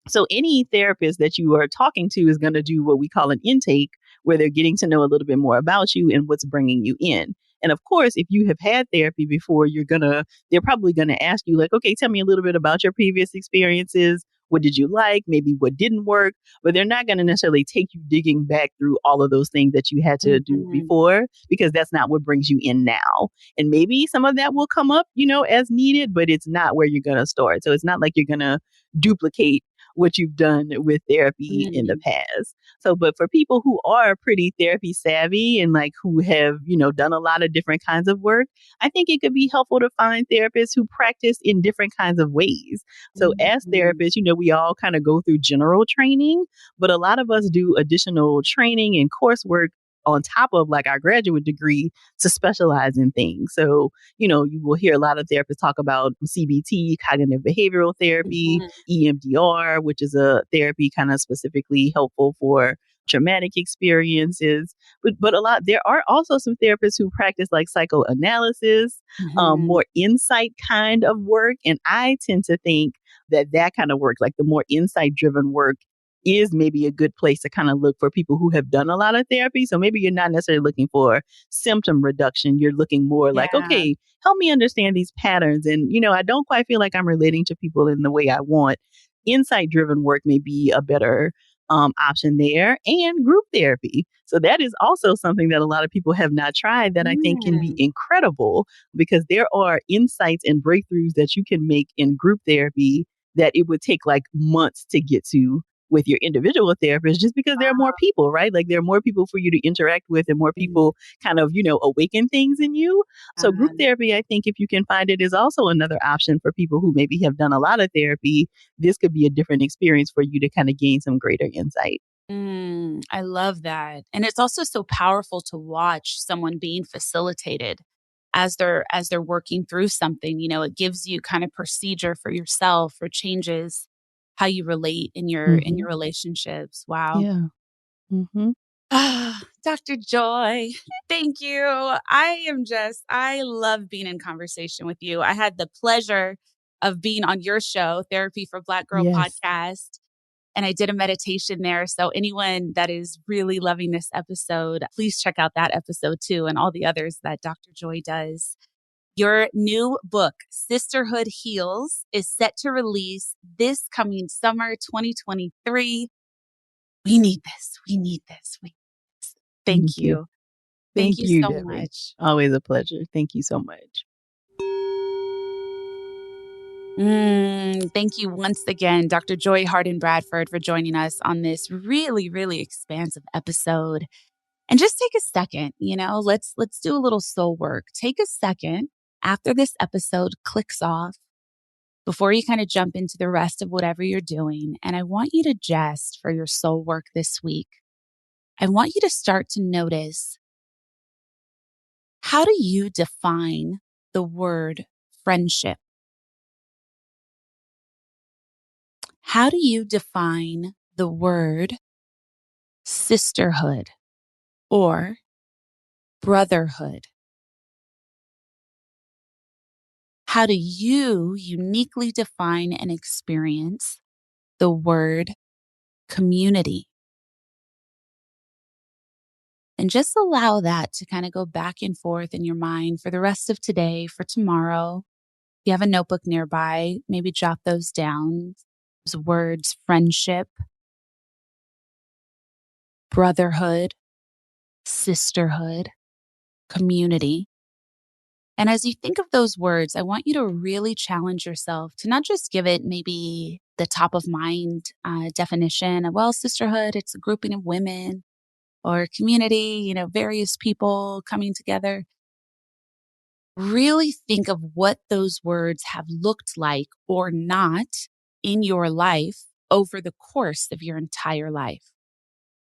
So any therapist that you are talking to is going to do what we call an intake, where they're getting to know a little bit more about you and what's bringing you in. And of course, if you have had therapy before, they're probably going to ask you like, okay, tell me a little bit about your previous experiences. What did you like? Maybe what didn't work, but they're not going to necessarily take you digging back through all of those things that you had to do Mhm. before, because that's not what brings you in now. And maybe some of that will come up, as needed, but it's not where you're going to start. So it's not like you're going to duplicate what you've done with therapy in the Mm. past. So, but for people who are pretty therapy savvy and like who have, done a lot of different kinds of work, I think it could be helpful to find therapists who practice in different kinds of ways. So as Mhm. therapists, we all kind of go through general training, but a lot of us do additional training and coursework on top of like our graduate degree to specialize in things. So, you will hear a lot of therapists talk about CBT, cognitive behavioral therapy, Mhm. EMDR, which is a therapy kind of specifically helpful for traumatic experiences. But there are also some therapists who practice like psychoanalysis, Mhm. more insight kind of work. And I tend to think that kind of work, like the more insight driven work, is maybe a good place to kind of look for people who have done a lot of therapy. So maybe you're not necessarily looking for symptom reduction. You're looking more like, Yeah. okay, help me understand these patterns. And, I don't quite feel like I'm relating to people in the way I want. Insight driven work may be a better option there, and group therapy. So that is also something that a lot of people have not tried that I think can be Mm. incredible, because there are insights and breakthroughs that you can make in group therapy that it would take like months to get to with your individual therapist, just because there are more people, right? Like there are more people for you to interact with and more people kind of, awaken things in you. So group Um, therapy, I think if you can find it, is also another option for people who maybe have done a lot of therapy. This could be a different experience for you to kind of gain some greater insight. I love that. And it's also so powerful to watch someone being facilitated as they're working through something. It gives you kind of procedure for yourself or changes how you relate in your Hmm. relationships. Wow. Yeah. Hmm. Ah, Dr. Joy, thank you. I love being in conversation with you. I had the pleasure of being on your show, Therapy for Black Girl Yes. podcast, and I did a meditation there. So anyone that is really loving this episode, please check out that episode too and all the others that Dr. Joy does. Your new book, Sisterhood Heals, is set to release this coming summer 2023. We need this. We need this. Thank Thank you. you. Thank Thank you you, so Debbie. much. Always a pleasure. Thank you so much. Thank you once again, Dr. Joy Harden Bradford, for joining us on this really, really expansive episode. And just take a second, let's do a little soul work. Take a second after this episode clicks off, before you kind of jump into the rest of whatever you're doing. And I want you to just, for your soul work this week, I want you to start to notice, how do you define the word friendship? How do you define the word sisterhood or brotherhood? How do you uniquely define and experience the word community? And just allow that to kind of go back and forth in your mind for the rest of today, for tomorrow. If you have a notebook nearby, maybe jot those down. Those words: friendship, brotherhood, sisterhood, community. And as you think of those words, I want you to really challenge yourself to not just give it maybe the top of mind definition of, well, sisterhood, it's a grouping of women, or community, various people coming together. Really think of what those words have looked like or not in your life over the course of your entire life.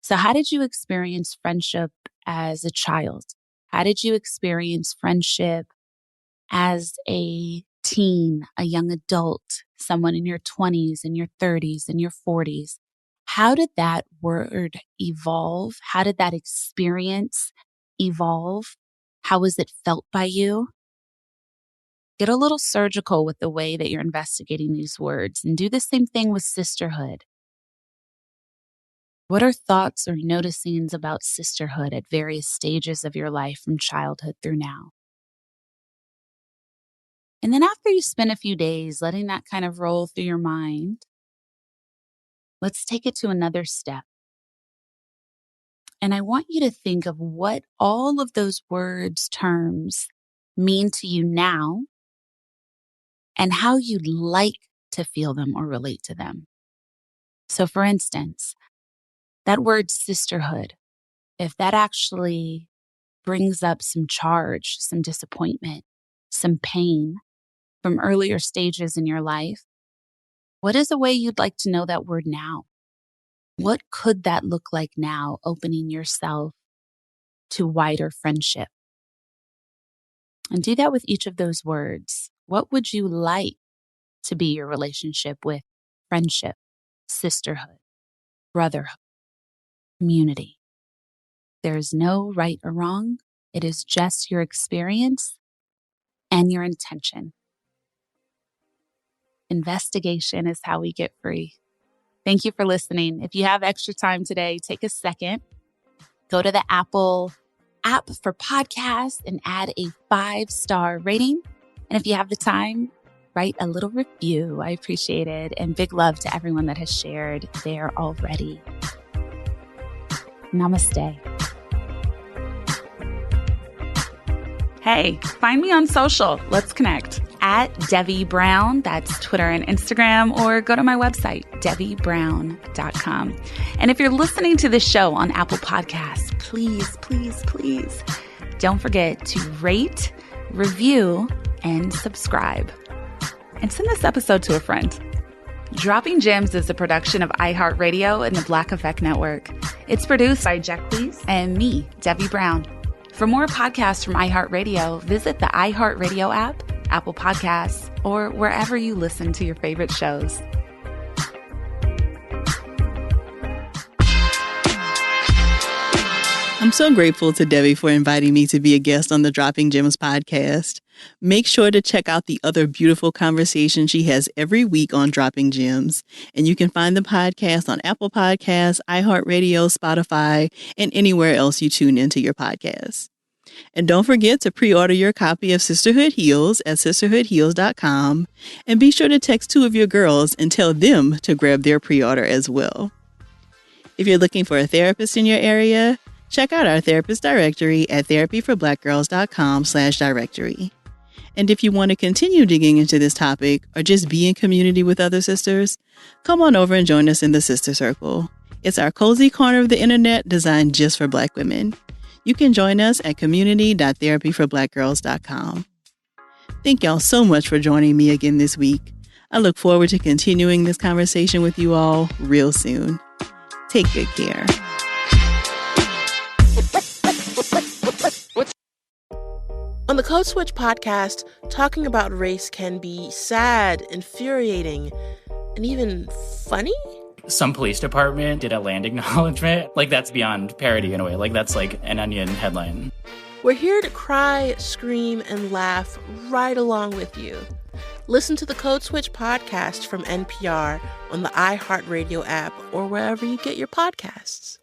So how did you experience friendship as a child? How did you experience friendship as a teen, a young adult, someone in your 20s and your 30s and your 40s? How did that word evolve? How did that experience evolve? How was it felt by you? Get a little surgical with the way that you're investigating these words, and do the same thing with sisterhood. What are thoughts or noticings about sisterhood at various stages of your life from childhood through now? And then after you spend a few days letting that kind of roll through your mind, let's take it to another step. And I want you to think of what all of those words, terms mean to you now, and how you'd like to feel them or relate to them. So for instance, that word sisterhood, if that actually brings up some charge, some disappointment, some pain from earlier stages in your life, what is a way you'd like to know that word now? What could that look like now, opening yourself to wider friendship? And do that with each of those words. What would you like to be your relationship with friendship, sisterhood, brotherhood, community? There is no right or wrong. It is just your experience and your intention. Investigation is how we get free. Thank you for listening. If you have extra time today, take a second, go to the Apple app for podcasts and add a 5-star rating. And if you have the time, write a little review. I appreciate it. And big love to everyone that has shared there already. Namaste. Hey, find me on social. Let's connect. At Devi Brown, that's Twitter and Instagram, or go to my website, devibrown.com. And if you're listening to this show on Apple Podcasts, please, please, please don't forget to rate, review, and subscribe. And send this episode to a friend. Dropping Gems is a production of iHeartRadio and the Black Effect Network. It's produced by Jack Please and me, Devi Brown. For more podcasts from iHeartRadio, visit the iHeartRadio app, Apple Podcasts, or wherever you listen to your favorite shows. I'm so grateful to Devi for inviting me to be a guest on the Dropping Gems podcast. Make sure to check out the other beautiful conversations she has every week on Dropping Gems. And you can find the podcast on Apple Podcasts, iHeartRadio, Spotify, and anywhere else you tune into your podcasts. And don't forget to pre-order your copy of Sisterhood Heals at sisterhoodheals.com. And be sure to text 2 of your girls and tell them to grab their pre-order as well. If you're looking for a therapist in your area, check out our therapist directory at therapyforblackgirls.com/directory. And if you want to continue digging into this topic or just be in community with other sisters, come on over and join us in the Sister Circle. It's our cozy corner of the internet designed just for Black women. You can join us at community.therapyforblackgirls.com. Thank y'all so much for joining me again this week. I look forward to continuing this conversation with you all real soon. Take good care. On the Code Switch podcast, talking about race can be sad, infuriating, and even funny? Some police department did a land acknowledgement. Like, that's beyond parody in a way. Like, that's like an Onion headline. We're here to cry, scream, and laugh right along with you. Listen to the Code Switch podcast from NPR on the iHeartRadio app or wherever you get your podcasts.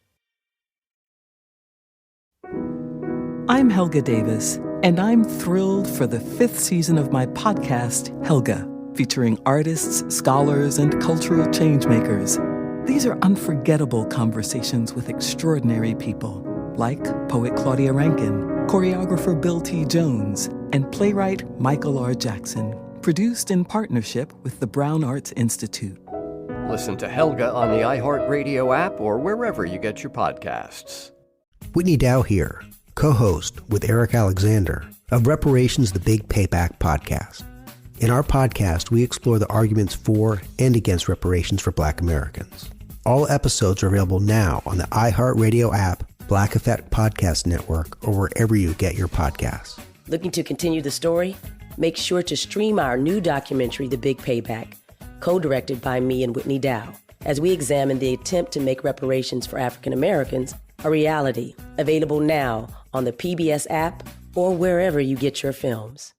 I'm Helga Davis, and I'm thrilled for the 5th season of my podcast, Helga, featuring artists, scholars, and cultural changemakers. These are unforgettable conversations with extraordinary people, like poet Claudia Rankin, choreographer Bill T. Jones, and playwright Michael R. Jackson, produced in partnership with the Brown Arts Institute. Listen to Helga on the iHeartRadio app or wherever you get your podcasts. Whitney Dow here, co-host with Eric Alexander of Reparations: The Big Payback podcast. In our podcast, we explore the arguments for and against reparations for Black Americans. All episodes are available now on the iHeartRadio app, Black Effect Podcast Network, or wherever you get your podcasts. Looking to continue the story? Make sure to stream our new documentary, The Big Payback, co-directed by me and Whitney Dow, as we examine the attempt to make reparations for African Americans a reality. Available now on the PBS app or wherever you get your films.